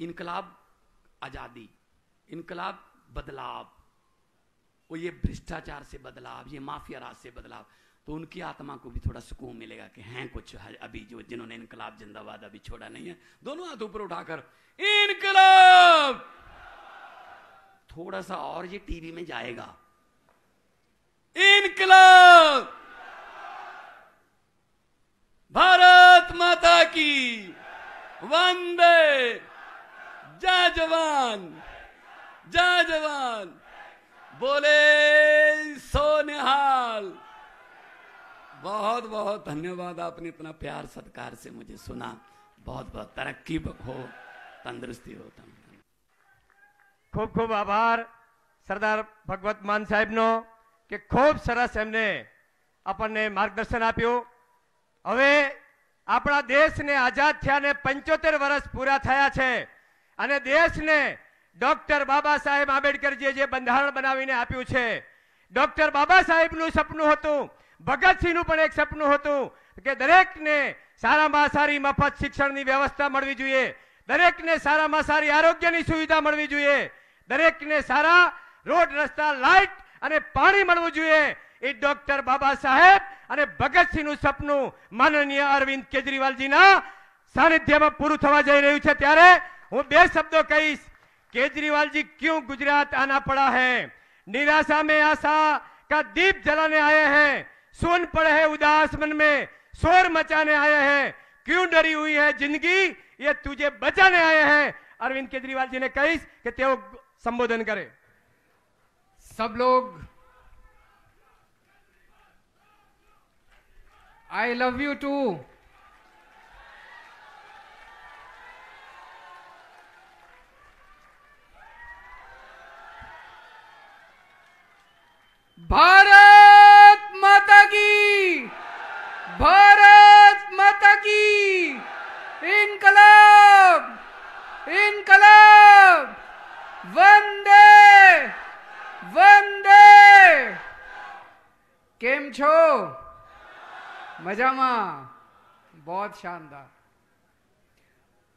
इनकलाब आजादी, इनकलाब बदलाव, वो ये भ्रष्टाचार से बदलाव, ये माफिया राज से बदलाव। तो उनकी आत्मा को भी थोड़ा सुकून मिलेगा कि हैं कुछ अभी जो जिन्होंने इनकलाब जिंदाबाद अभी छोड़ा नहीं है। दोनों हाथ ऊपर उठाकर इनकलाब, थोड़ा सा और ये टीवी में जाएगा, इनकलाब, भारत माता की वंदे, जय जवान जय जवान, बोले सो निहाल। बहुत बहुत धन्यवाद, आपने इतना प्यार सत्कार से मुझे सुना। बहुत बहुत तरक्की हो, तंदुरुस्ती हो। ખૂબ ખૂબ આભાર સરદાર ભગવત માન સાહેબનો કે ખૂબ સરસ એમને આપણને માર્ગદર્શન આપ્યું। હવે આપણા દેશને આઝાદ થયાને 75 વર્ષ પૂરા થયા છે અને દેશને ડોક્ટર બાબા સાહેબ આંબેડકરજીએ જે બંધારણ બનાવીને આપ્યું છે, ડોક્ટર બાબા સાહેબનું સપનું હતું, ભગતસિંહનું પણ એક સપનું હતું કે દરેકને સારામાં સારી મફત શિક્ષણની વ્યવસ્થા મળવી જોઈએ, દરેકને સારામાં સારી આરોગ્યની સુવિધા મળવી જોઈએ, દરેકને સારા રોડ રસ્તા લાઇટ અને પાણી મળવું જોઈએ। એ ડોક્ટર બાબા સાહેબ અને ભગતસિંહનું સપનું માનનીય અરવિંદ કેજરીવાલજીના સાનિધ્યમાં પૂરું થવા જઈ રહ્યું છે। ત્યારે હું બે શબ્દો કહીશ। केजरीवाल जी क्यों गुजरात आना पड़ा है? निराशा में आशा का दीप जलाने आए हैं, सुन पड़े हैं उदास मन में, शोर मचाने आए हैं, क्यों डरी हुई है जिंदगी, ये तुझे बचाने आए हैं। अरविंद केजरीवाल जी ने कही कि तेओ संबोधन करे। सब लोग I love you too. Bharat माता की, भारत माता की, इनकलाब, इनकलाब, वंदे वंदे। केम छो? मजामा? बहुत शानदार।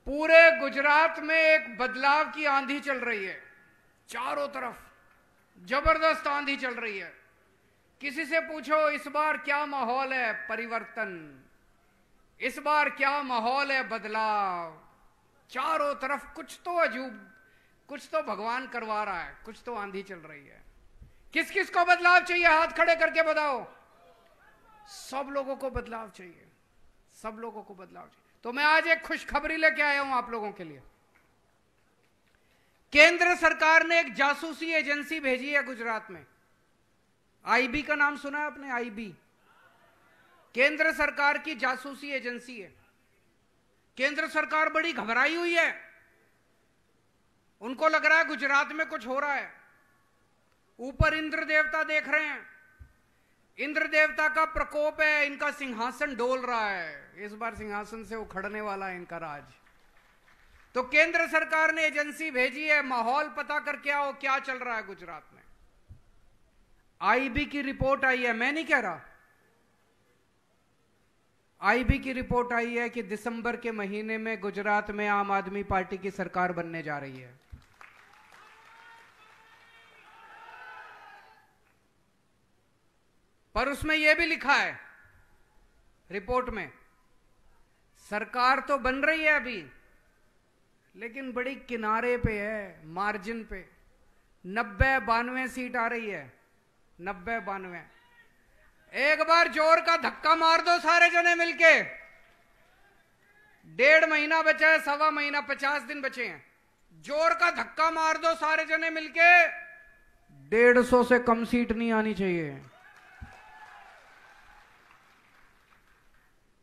पूरे गुजरात में एक बदलाव की आंधी चल रही है, चारों तरफ जबरदस्त आंधी चल रही है। किसी से पूछो इस बार क्या माहौल है परिवर्तन, इस बार क्या माहौल है बदलाव। चारों तरफ कुछ तो अजूब, कुछ तो भगवान करवा रहा है, कुछ तो आंधी चल रही है। किस किस को बदलाव चाहिए? हाथ खड़े करके बताओ। सब लोगों को बदलाव चाहिए, सब लोगों को बदलाव चाहिए। तो मैं आज एक खुशखबरी लेके आया हूं आप लोगों के लिए। केंद्र सरकार ने एक जासूसी एजेंसी भेजी है गुजरात में। आईबी का नाम सुना है आपने? आईबी केंद्र सरकार की जासूसी एजेंसी है। केंद्र सरकार बड़ी घबराई हुई है, उनको लग रहा है गुजरात में कुछ हो रहा है। ऊपर इंद्र देवता देख रहे हैं, इंद्र देवता का प्रकोप है, इनका सिंहासन डोल रहा है। इस बार सिंहासन से उखड़ने वाला है इनका राज। तो केंद्र सरकार ने एजेंसी भेजी है, माहौल पता करके आओ क्या चल रहा है गुजरात में। आईबी की रिपोर्ट आई है, मैं नहीं कह रहा, आईबी की रिपोर्ट आई है कि दिसंबर के महीने में गुजरात में आम आदमी पार्टी की सरकार बनने जा रही है। पर उसमें यह भी लिखा है रिपोर्ट में, सरकार तो बन रही है अभी, लेकिन बड़ी किनारे पे है, मार्जिन पे। 90-92 सीट आ रही है, 90-92। एक बार जोर का धक्का मार दो सारे जने मिलके। 1.5 महीना बचा है, 1.25 महीना, 50 दिन बचे हैं। जोर का धक्का मार दो सारे जने मिलके, 150 से कम सीट नहीं आनी चाहिए।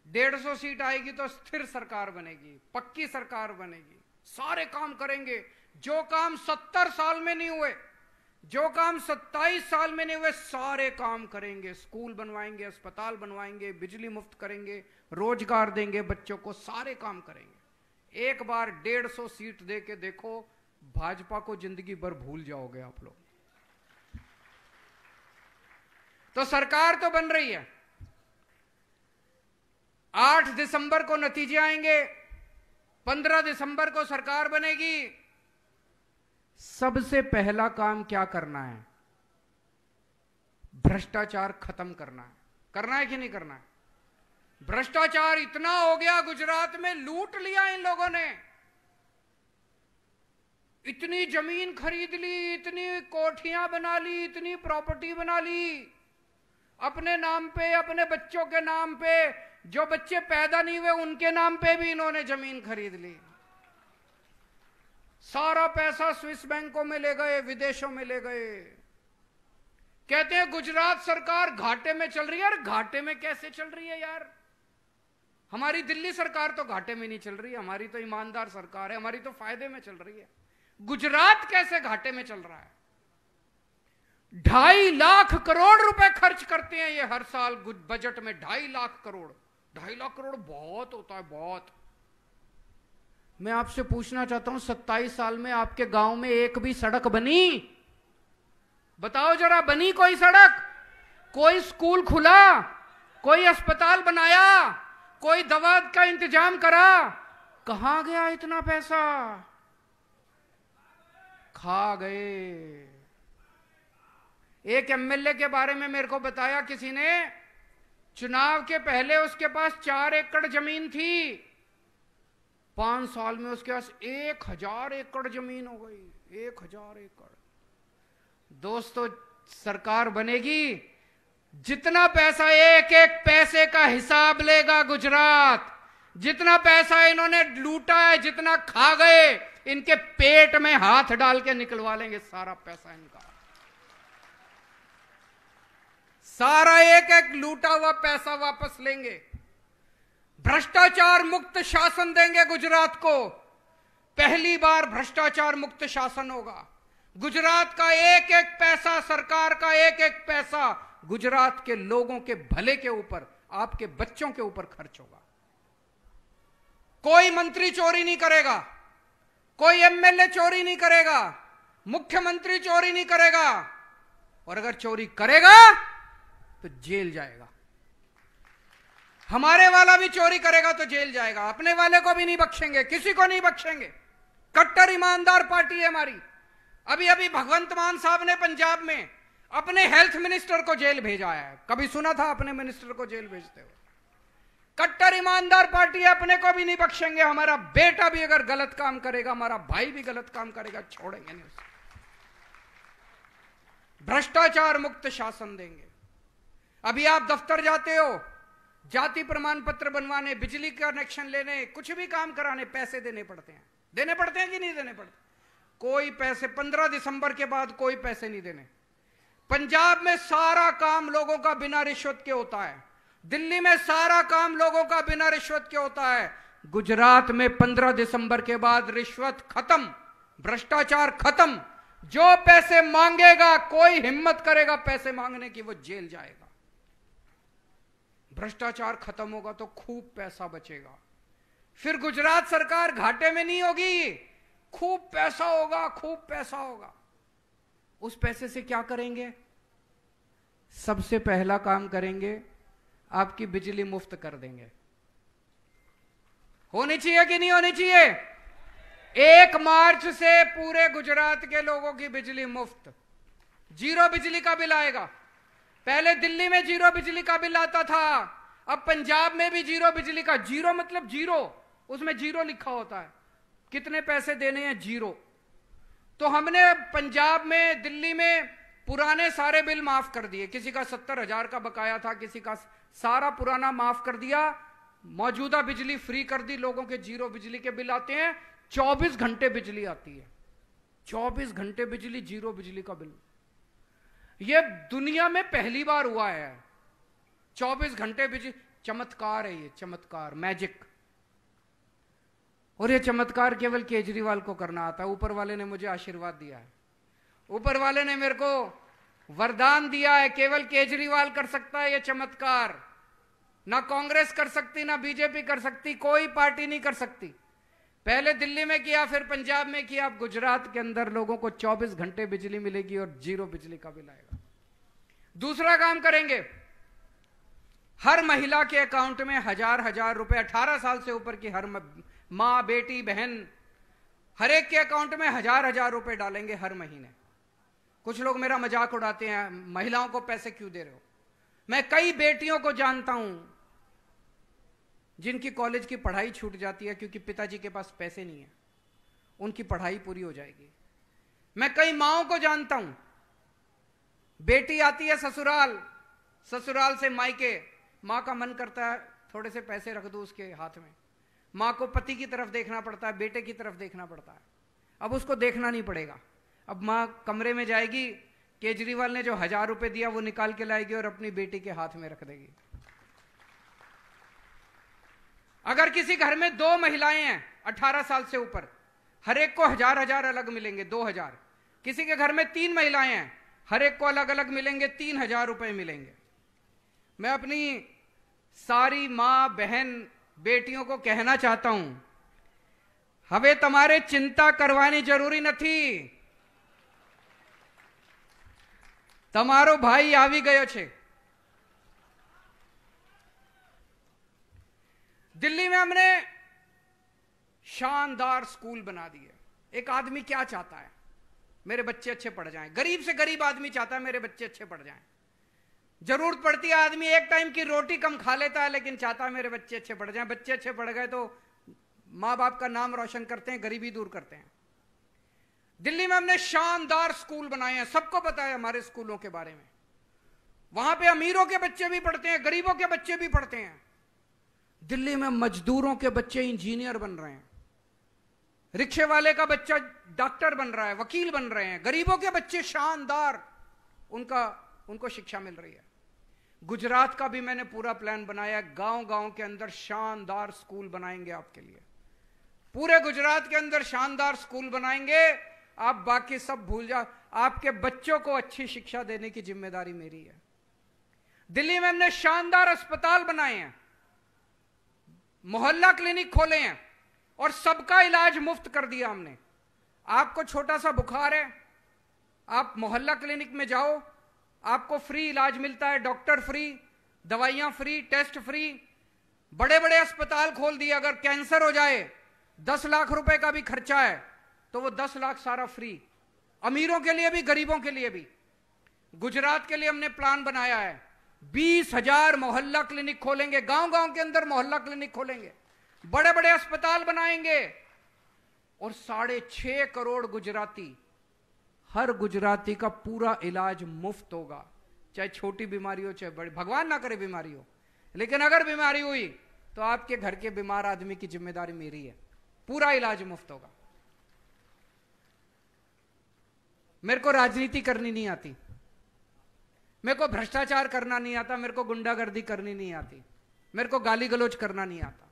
150 सीट आएगी तो स्थिर सरकार बनेगी, पक्की सरकार बनेगी। सारे काम करेंगे जो काम 70 साल में नहीं हुए, जो काम 27 साल में नहीं हुए, सारे काम करेंगे। स्कूल बनवाएंगे, अस्पताल बनवाएंगे, बिजली मुफ्त करेंगे, रोजगार देंगे बच्चों को, सारे काम करेंगे। एक बार 150 सीट दे के देखो, भाजपा को जिंदगी भर भूल जाओगे आप लोग। तो सरकार तो बन रही है। 8 दिसंबर को नतीजे आएंगे, 15 दिसंबर को सरकार बनेगी। सबसे पहला काम क्या करना है? भ्रष्टाचार खत्म करना है। करना है कि नहीं करना है? भ्रष्टाचार इतना हो गया गुजरात में, लूट लिया इन लोगों ने, इतनी जमीन खरीद ली, इतनी कोठियां बना ली, इतनी प्रॉपर्टी बना ली अपने नाम पे, अपने बच्चों के नाम पे, जो बच्चे पैदा नहीं हुए उनके नाम पे भी इन्होंने जमीन खरीद ली। सारा पैसा स्विस बैंकों में ले गए, विदेशों में ले गए। कहते हैं गुजरात सरकार घाटे में चल रही है। अरे घाटे में कैसे चल रही है यार? हमारी दिल्ली सरकार तो घाटे में नहीं चल रही है, हमारी तो ईमानदार सरकार है, हमारी तो फायदे में चल रही है। गुजरात कैसे घाटे में चल रहा है? 2.5 लाख करोड़ रुपए खर्च करते हैं ये हर साल बजट में। 2.5 लाख करोड़, 2.5 लाख करोड़ बहुत होता है, बहुत। मैं आपसे पूछना चाहता हूं, 27 साल में आपके गांव में एक भी सड़क बनी? बताओ जरा, बनी कोई सड़क? कोई स्कूल खुला? कोई अस्पताल बनाया? कोई दवा का इंतजाम करा? कहां गया इतना पैसा? खा गए। एक एमएलए के बारे में मेरे को बताया किसी ने, चुनाव के पहले उसके पास 4 एकड़ जमीन थी, 5 साल में उसके पास 1000 एकड़ जमीन हो गई। 1000 एकड़। दोस्तों, सरकार बनेगी, जितना पैसा, एक एक पैसे का हिसाब लेगा गुजरात। जितना पैसा इन्होंने लूटा है, जितना खा गए, इनके पेट में हाथ डाल के निकलवा लेंगे सारा पैसा इनका। सारा एक एक लूटा हुआ पैसा वापस लेंगे। भ्रष्टाचार मुक्त शासन देंगे गुजरात को। पहली बार भ्रष्टाचार मुक्त शासन होगा। गुजरात का एक एक पैसा, सरकार का एक एक पैसा गुजरात के लोगों के भले के ऊपर, आपके बच्चों के ऊपर खर्च होगा। कोई मंत्री चोरी नहीं करेगा, कोई एमएलए चोरी नहीं करेगा, मुख्यमंत्री चोरी नहीं करेगा, और अगर चोरी करेगा तो जेल जाएगा। हमारे वाला भी चोरी करेगा तो जेल जाएगा। अपने वाले को भी नहीं बख्शेंगे, किसी को नहीं बख्शेंगे। कट्टर ईमानदार पार्टी है हमारी। अभी अभी भगवंत मान साहब ने पंजाब में अपने हेल्थ मिनिस्टर को जेल भेजा है। कभी सुना था अपने मिनिस्टर को जेल भेजते हुए? कट्टर ईमानदार पार्टी है, अपने को भी नहीं बख्शेंगे। हमारा बेटा भी अगर गलत काम करेगा, हमारा भाई भी गलत काम करेगा, छोड़ेंगे नहीं उसे। भ्रष्टाचार मुक्त शासन देंगे। अभी आप दफ्तर जाते हो, जाति प्रमाण पत्र बनवाने, बिजली कनेक्शन लेने, कुछ भी काम कराने पैसे देने पड़ते हैं। देने पड़ते हैं कि नहीं देने पड़ते? कोई पैसे, 15 दिसंबर के बाद कोई पैसे नहीं देने। पंजाब में सारा काम लोगों का बिना रिश्वत के होता है। दिल्ली में सारा काम लोगों का बिना रिश्वत के होता है। गुजरात में 15 दिसंबर के बाद रिश्वत खत्म, भ्रष्टाचार खत्म। जो पैसे मांगेगा, कोई हिम्मत करेगा पैसे मांगने की, वो जेल जाएगा। भ्रष्टाचार खत्म होगा तो खूब पैसा बचेगा। फिर गुजरात सरकार घाटे में नहीं होगी, खूब पैसा होगा, खूब पैसा होगा। उस पैसे से क्या करेंगे? सबसे पहला काम करेंगे, आपकी बिजली मुफ्त कर देंगे। होनी चाहिए कि नहीं होनी चाहिए? 1 मार्च से पूरे गुजरात के लोगों की बिजली मुफ्त, 0 बिजली का बिल आएगा। पहले दिल्ली में 0 बिजली का बिल आता था, अब पंजाब में भी 0 बिजली का। 0 मतलब 0, उसमें 0 लिखा होता है, कितने पैसे देने हैं 0। तो हमने पंजाब में, दिल्ली में पुराने सारे बिल माफ कर दिए। किसी का 70,000 का बकाया था, किसी का सारा पुराना माफ कर दिया। मौजूदा बिजली फ्री कर दी, लोगों के 0 बिजली के बिल आते हैं। 24 घंटे बिजली आती है, 24 घंटे बिजली, 0 बिजली का बिल। यह दुनिया में पहली बार हुआ है। 24 घंटे बिजली, चमत्कार है ये, चमत्कार, मैजिक। और ये चमत्कार केवल केजरीवाल को करना आता है। ऊपर वाले ने मुझे आशीर्वाद दिया है, ऊपर वाले ने मेरे को वरदान दिया है, केवल केजरीवाल कर सकता है ये चमत्कार। ना कांग्रेस कर सकती, ना बीजेपी कर सकती, कोई पार्टी नहीं कर सकती। पहले दिल्ली में किया, फिर पंजाब में किया, अब गुजरात के अंदर लोगों को 24 घंटे बिजली मिलेगी और 0 बिजली का बिल आएगा। दूसरा काम करेंगे, हर महिला के अकाउंट में 1000 रुपए, 18 साल से ऊपर की हर माँ, बेटी, बहन, हर एक के अकाउंट में 1000 रुपए डालेंगे हर महीने। कुछ लोग मेरा मजाक उड़ाते हैं, महिलाओं को पैसे क्यों दे रहे हो? मैं कई बेटियों को जानता हूं जिनकी कॉलेज की पढ़ाई छूट जाती है क्योंकि पिताजी के पास पैसे नहीं है, उनकी पढ़ाई पूरी हो जाएगी। मैं कई माओं को जानता हूं, बेटी आती है ससुराल, ससुराल से मायके, मां का मन करता है थोड़े से पैसे रख दो उसके हाथ में, मां को पति की तरफ देखना पड़ता है, बेटे की तरफ देखना पड़ता है। अब उसको देखना नहीं पड़ेगा, अब मां कमरे में जाएगी, केजरीवाल ने जो 1000 रुपए दिया वो निकाल के लाएगी और अपनी बेटी के हाथ में रख देगी। अगर किसी घर में 2 महिलाएं हैं 18 साल से ऊपर, हर एक को 1000 अलग मिलेंगे, 2000। किसी के घर में 3 महिलाएं हैं, हर एक को अलग अलग मिलेंगे, 3000 रुपए मिलेंगे। मैं अपनी सारी मां बहन बेटियों को कहना चाहता हूं, હવે તમારે चिंता करवानी जरूरी નથી, તમારો ભાઈ આવી ગયો છે। दिल्ली में हमने शानदार स्कूल बना दिए। एक आदमी क्या चाहता है? मेरे बच्चे अच्छे पढ़ जाएं। गरीब से गरीब आदमी चाहता है मेरे बच्चे अच्छे पढ़ जाएं। जरूरत पड़ती है आदमी एक टाइम की रोटी कम खा लेता है लेकिन चाहता है मेरे बच्चे अच्छे पढ़ जाएं। बच्चे अच्छे पढ़ गए तो मां बाप का नाम रोशन करते हैं, गरीबी दूर करते हैं। दिल्ली में हमने शानदार स्कूल बनाए हैं, सबको पता है हमारे स्कूलों के बारे में। वहां पे अमीरों के बच्चे भी पढ़ते हैं, गरीबों के बच्चे भी पढ़ते हैं। दिल्ली में मजदूरों के बच्चे इंजीनियर बन रहे हैं, रिक्शे वाले का बच्चा डॉक्टर बन रहा है, वकील बन रहे हैं। गरीबों के बच्चे शानदार उनको शिक्षा मिल रही है। गुजरात का भी मैंने पूरा प्लान बनाया, गांव गांव के अंदर शानदार स्कूल बनाएंगे आपके लिए। पूरे गुजरात के अंदर शानदार स्कूल बनाएंगे, आप बाकी सब भूल जाओ। आपके बच्चों को अच्छी शिक्षा देने की जिम्मेदारी मेरी है। दिल्ली में हमने शानदार अस्पताल बनाए हैं, मोहल्ला क्लिनिक खोले हैं और सबका इलाज मुफ्त कर दिया हमने। आपको छोटा सा बुखार है, आप मोहल्ला क्लिनिक में जाओ, आपको फ्री इलाज मिलता है, डॉक्टर फ्री, दवाइयां फ्री, टेस्ट फ्री। बड़े बड़े अस्पताल खोल दिए। अगर कैंसर हो जाए 10 लाख रुपए का भी खर्चा है तो वो 10 लाख सारा फ्री, अमीरों के लिए भी गरीबों के लिए भी। गुजरात के लिए हमने प्लान बनाया है, 20,000 मोहल्ला क्लिनिक खोलेंगे, गांव गांव के अंदर मोहल्ला क्लिनिक खोलेंगे, बड़े बड़े अस्पताल बनाएंगे और 6.5 करोड़ गुजराती, हर गुजराती का पूरा इलाज मुफ्त होगा। चाहे छोटी बीमारी हो चाहे बड़ी, भगवान ना करे बीमारी हो, लेकिन अगर बीमारी हुई तो आपके घर के बीमार आदमी की जिम्मेदारी मेरी है, पूरा इलाज मुफ्त होगा। मेरे को राजनीति करनी नहीं आती, मेरे को भ्रष्टाचार करना नहीं आता, मेरे को गुंडागर्दी करनी नहीं आती, मेरे को गाली गलौज करना नहीं आता।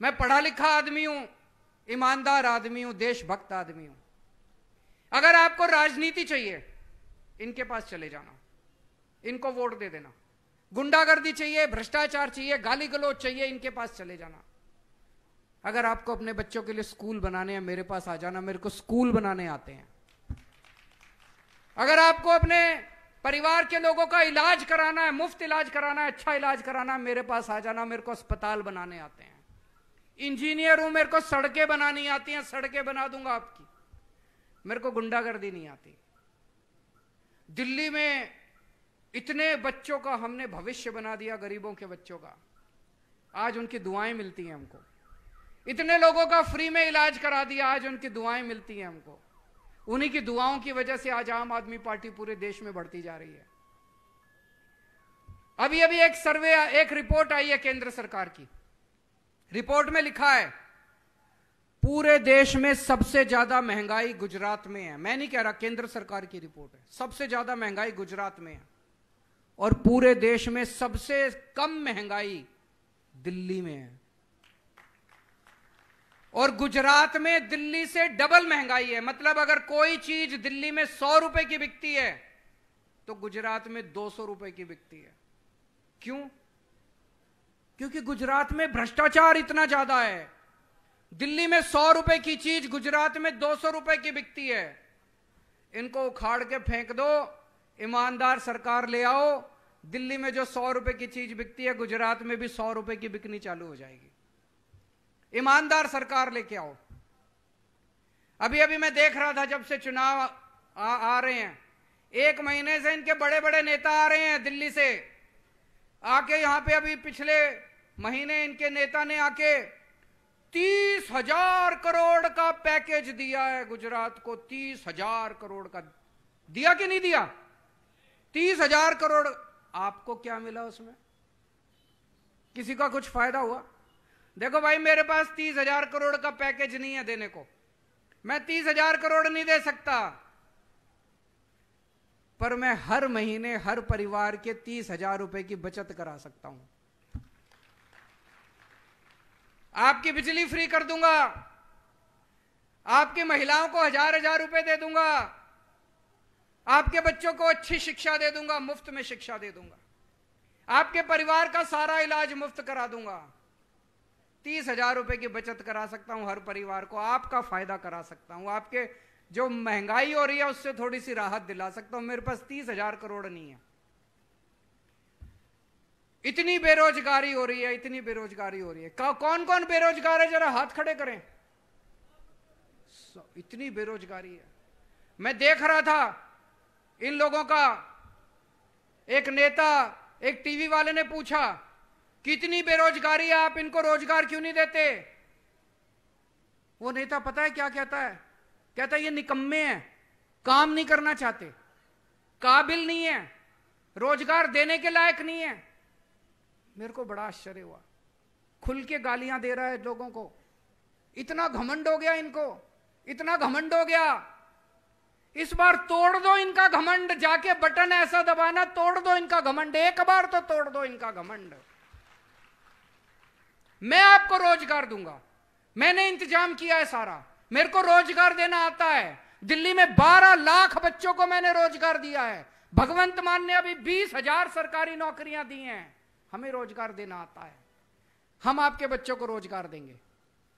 मैं पढ़ा लिखा आदमी हूं, ईमानदार आदमी हूं, देशभक्त आदमी हूं। अगर आपको राजनीति चाहिए इनके पास चले जाना, इनको वोट दे देना। गुंडागर्दी चाहिए, भ्रष्टाचार चाहिए, गाली गलौज चाहिए, इनके पास चले जाना। अगर आपको अपने बच्चों के लिए स्कूल बनाने हैं मेरे पास आ जाना, मेरे को स्कूल बनाने आते हैं। अगर आपको अपने परिवार के लोगों का इलाज कराना है, मुफ्त इलाज कराना है, अच्छा इलाज कराना है, मेरे पास आ जाना, मेरे को अस्पताल बनाने आते हैं। इंजीनियर हूं, मेरे को सड़कें बनानी आती हैं, सड़कें बना दूंगा आपकी। मेरे को गुंडागर्दी नहीं आती। दिल्ली में इतने बच्चों का हमने भविष्य बना दिया, गरीबों के बच्चों का, आज उनकी दुआएं मिलती हैं हमको। इतने लोगों का फ्री में इलाज करा दिया, आज उनकी दुआएं मिलती हैं हमको। उन्हीं की दुआओं की वजह से आज आम आदमी पार्टी पूरे देश में बढ़ती जा रही है। अभी अभी एक सर्वे, एक रिपोर्ट आई है केंद्र सरकार की। रिपोर्ट में लिखा है पूरे देश में सबसे ज्यादा महंगाई गुजरात में है। मैं नहीं कह रहा, केंद्र सरकार की रिपोर्ट है। सबसे ज्यादा महंगाई गुजरात में है और पूरे देश में सबसे कम महंगाई दिल्ली में है। और गुजरात में दिल्ली से डबल महंगाई है। मतलब अगर कोई चीज दिल्ली में 100 रुपए की बिकती है तो गुजरात में 200 रुपए की बिकती है। क्यों? क्योंकि गुजरात में भ्रष्टाचार इतना ज्यादा है। दिल्ली में 100 रुपए की चीज गुजरात में 200 रुपए की बिकती है। इनको उखाड़ के फेंक दो, ईमानदार सरकार ले आओ। दिल्ली में जो 100 रुपए की चीज बिकती है गुजरात में भी 100 रुपए की बिकनी चालू हो जाएगी। ईमानदार सरकार लेके आओ। अभी अभी मैं देख रहा था, जब से चुनाव आ रहे हैं, 1 महीने से इनके बड़े बड़े नेता आ रहे हैं दिल्ली से, आके यहां पे अभी पिछले महीने इनके नेता ने आके 30,000 करोड़ का पैकेज दिया है गुजरात को। 30,000 करोड़ का दिया कि नहीं दिया? 30,000 करोड़। आपको क्या मिला उसमें? किसी का कुछ फायदा हुआ? देखो भाई, मेरे पास 30,000 करोड़ का पैकेज नहीं है देने को, मैं 30,000 करोड़ नहीं दे सकता, पर मैं हर महीने हर परिवार के 30,000 रुपए की बचत करा सकता हूं। आपकी बिजली फ्री कर दूंगा, आपकी महिलाओं को 1,000 रुपए दे दूंगा, आपके बच्चों को अच्छी शिक्षा दे दूंगा, मुफ्त में शिक्षा दे दूंगा, आपके परिवार का सारा इलाज मुफ्त करा दूंगा। 30,000 रुपए की बचत करा सकता हूं हर परिवार को, आपका फायदा करा सकता हूं, आपके जो महंगाई हो रही है उससे थोड़ी सी राहत दिला सकता हूं। मेरे पास 30,000 करोड़ नहीं है। इतनी बेरोजगारी हो रही है, इतनी बेरोजगारी हो रही है। कौन कौन बेरोजगार है? जरा हाथ खड़े करें। इतनी बेरोजगारी है। मैं देख रहा था इन लोगों का, एक नेता, एक टीवी वाले ने पूछा कितनी बेरोजगारी है, आप इनको रोजगार क्यों नहीं देते? वो नेता पता है क्या कहता है? कहता है ये निकम्मे हैं, काम नहीं करना चाहते, काबिल नहीं है, रोजगार देने के लायक नहीं है। मेरे को बड़ा आश्चर्य हुआ। खुल के गालियां दे रहा है लोगों को। इतना घमंड हो गया इनको, इतना घमंड हो गया। इस बार तोड़ दो इनका घमंड, जाके बटन ऐसा दबाना, तोड़ दो इनका घमंड, एक बार तो तोड़ दो इनका घमंड। मैं आपको रोजगार दूंगा, मैंने इंतजाम किया है सारा, मेरे को रोजगार देना आता है। दिल्ली में 12 लाख बच्चों को मैंने रोजगार दिया है। भगवंत मान ने अभी 20,000 सरकारी नौकरियां दी हैं। हमें रोजगार देना आता है, हम आपके बच्चों को रोजगार देंगे।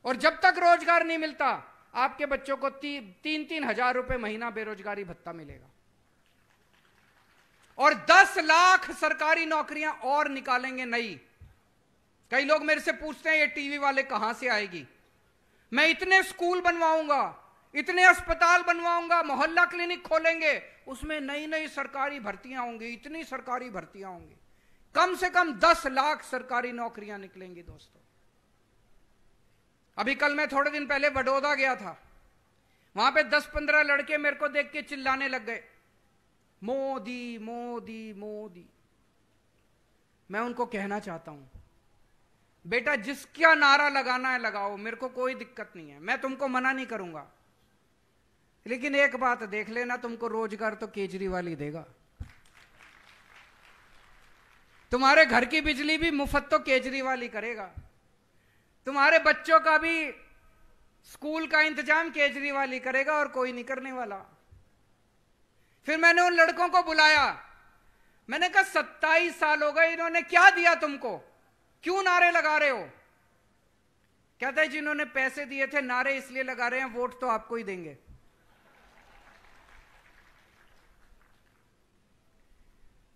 और जब तक रोजगार नहीं मिलता, आपके बच्चों को 3-3 हजार रुपए महीना बेरोजगारी भत्ता मिलेगा। और 10 लाख सरकारी नौकरियां और निकालेंगे नई। कई लोग मेरे से पूछते हैं ये टीवी वाले कहां से आएगी? मैं इतने स्कूल बनवाऊंगा, इतने अस्पताल बनवाऊंगा, मोहल्ला क्लिनिक खोलेंगे, उसमें नई नई सरकारी भर्तियां होंगी, इतनी सरकारी भर्तियां होंगी, कम से कम 10 लाख सरकारी नौकरियां निकलेंगी दोस्तों। अभी कल मैं थोड़े दिन पहले बड़ौदा गया था, वहां पे 10-15 लड़के मेरे को देख के चिल्लाने लग गए, मोदी मोदी मोदी। मैं उनको कहना चाहता हूं, बेटा जिसका नारा लगाना है लगाओ, मेरे को कोई दिक्कत नहीं है, मैं तुमको मना नहीं करूंगा, लेकिन एक बात देख लेना, तुमको रोजगार तो केजरीवाल ही देगा। तुम्हारे घर की बिजली भी मुफ्त तो केजरीवाल ही करेगा, तुम्हारे बच्चों का भी स्कूल का इंतजाम केजरीवाल ही करेगा, और कोई नहीं करने वाला। फिर मैंने उन लड़कों को बुलाया, मैंने कहा 27 साल हो गए, इन्होंने क्या दिया तुमको, क्यों नारे लगा रहे हो? कहता है जिन्होंने पैसे दिए थे नारे इसलिए लगा रहे हैं, वोट तो आपको ही देंगे।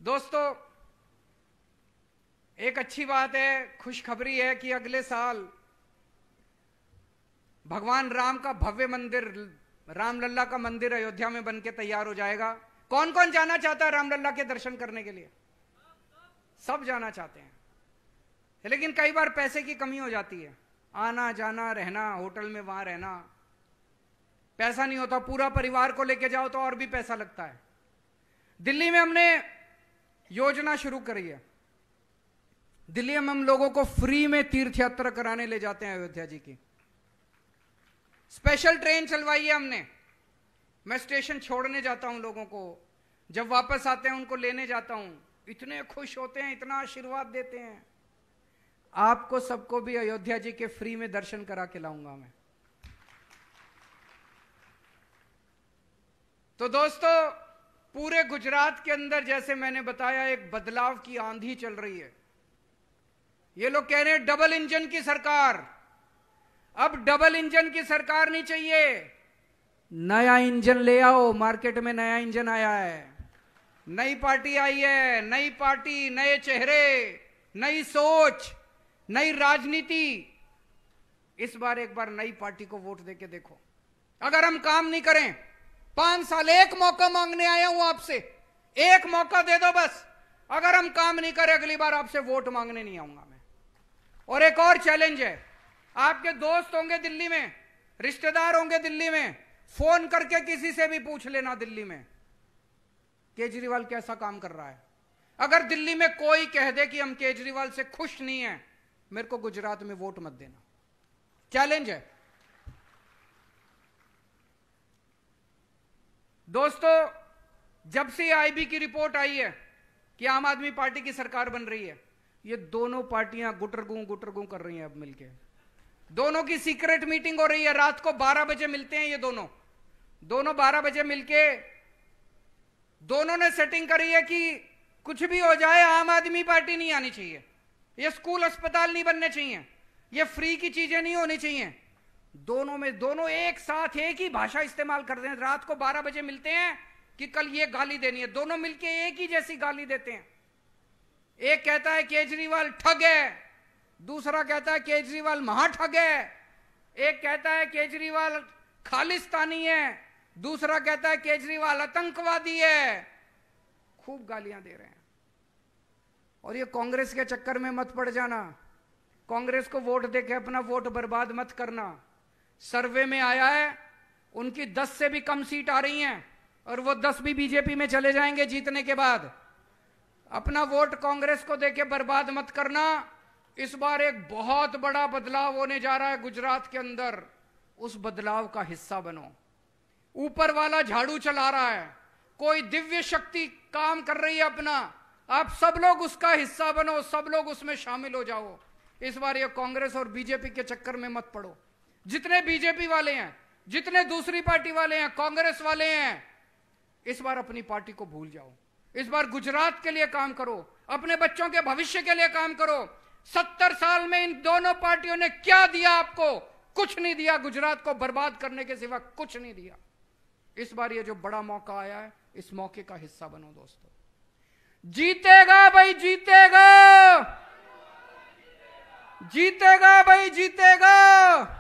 दोस्तों, एक अच्छी बात है, खुशखबरी है कि अगले साल भगवान राम का भव्य मंदिर, रामलला का मंदिर अयोध्या में बनके तैयार हो जाएगा। कौन कौन जाना चाहता है रामलला के दर्शन करने के लिए? सब जाना चाहते हैं, लेकिन कई बार पैसे की कमी हो जाती है, आना जाना रहना, होटल में वहां रहना, पैसा नहीं होता। पूरा परिवार को लेके जाओ तो और भी पैसा लगता है। दिल्ली में हमने योजना शुरू करी है, दिल्ली में हम लोगों को फ्री में तीर्थ यात्रा कराने ले जाते हैं अयोध्या जी की। स्पेशल ट्रेन चलवाई है हमने, मैं स्टेशन छोड़ने जाता हूं लोगों को, जब वापस आते हैं उनको लेने जाता हूं, इतने खुश होते हैं, इतना आशीर्वाद देते हैं। आपको सबको भी अयोध्या जी के फ्री में दर्शन करा के लाऊंगा मैं। तो दोस्तों, पूरे गुजरात के अंदर जैसे मैंने बताया एक बदलाव की आंधी चल रही है। ये लोग कह रहे हैं डबल इंजन की सरकार। अब डबल इंजन की सरकार नहीं चाहिए, नया इंजन ले आओ। मार्केट में नया इंजन आया है, नई पार्टी आई है, नई पार्टी, नए चेहरे, नई सोच, नई राजनीति। इस बार एक बार नई पार्टी को वोट देके देखो। अगर हम काम नहीं करें 5 साल एक मौका मांगने आया हूं आपसे, एक मौका दे दो बस। अगर हम काम नहीं करें अगली बार आपसे वोट मांगने नहीं आऊंगा मैं। और एक और चैलेंज है, आपके दोस्त होंगे दिल्ली में, रिश्तेदार होंगे दिल्ली में, फोन करके किसी से भी पूछ लेना दिल्ली में केजरीवाल कैसा काम कर रहा है। अगर दिल्ली में कोई कह दे कि हम केजरीवाल से खुश नहीं हैं, मेरे को गुजरात में वोट मत देना। चैलेंज है दोस्तों। जब से आईबी की रिपोर्ट आई है कि आम आदमी पार्टी की सरकार बन रही है, ये दोनों पार्टियां गुटरगू कर रही हैं। अब मिलके दोनों की सीक्रेट मीटिंग हो रही है, रात को 12 बजे मिलते हैं ये दोनों 12 बजे मिलके दोनों ने सेटिंग करी है कि कुछ भी हो जाए आम आदमी पार्टी नहीं आनी चाहिए, ये स्कूल अस्पताल नहीं बनने चाहिए, ये फ्री की चीजें नहीं होनी चाहिए। दोनों एक साथ एक ही भाषा इस्तेमाल करते हैं। रात को 12 बजे मिलते हैं कि कल ये गाली देनी है, दोनों मिलके एक ही जैसी गाली देते हैं। एक कहता है केजरीवाल ठग है, दूसरा कहता है केजरीवाल महाठग है, एक कहता है केजरीवाल खालिस्तानी है, दूसरा कहता है केजरीवाल आतंकवादी है। खूब गालियां दे रहे हैं। और ये कांग्रेस के चक्कर में मत पड़ जाना, कांग्रेस को वोट देके अपना वोट बर्बाद मत करना। सर्वे में आया है उनकी 10 से भी कम सीट आ रही हैं और वो 10 भी बीजेपी में चले जाएंगे जीतने के बाद। अपना वोट कांग्रेस को देके बर्बाद मत करना। इस बार एक बहुत बड़ा बदलाव होने जा रहा है गुजरात के अंदर, उस बदलाव का हिस्सा बनो। ऊपर वाला झाड़ू चला रहा है, कोई दिव्य शक्ति काम कर रही है अपना, आप सब लोग उसका हिस्सा बनो, सब लोग उसमें शामिल हो जाओ। इस बार ये कांग्रेस और बीजेपी के चक्कर में मत पड़ो। जितने बीजेपी वाले हैं, जितने दूसरी पार्टी वाले हैं, कांग्रेस वाले हैं, इस बार अपनी पार्टी को भूल जाओ। इस बार गुजरात के लिए काम करो, अपने बच्चों के भविष्य के लिए काम करो। 70 साल में इन दोनों पार्टियों ने क्या दिया आपको? कुछ नहीं दिया, गुजरात को बर्बाद करने के सिवा कुछ नहीं दिया। इस बार ये जो बड़ा मौका आया है, इस मौके का हिस्सा बनो दोस्तों। जीतेगा भाई जीतेगा, जीतेगा भाई जीतेगा।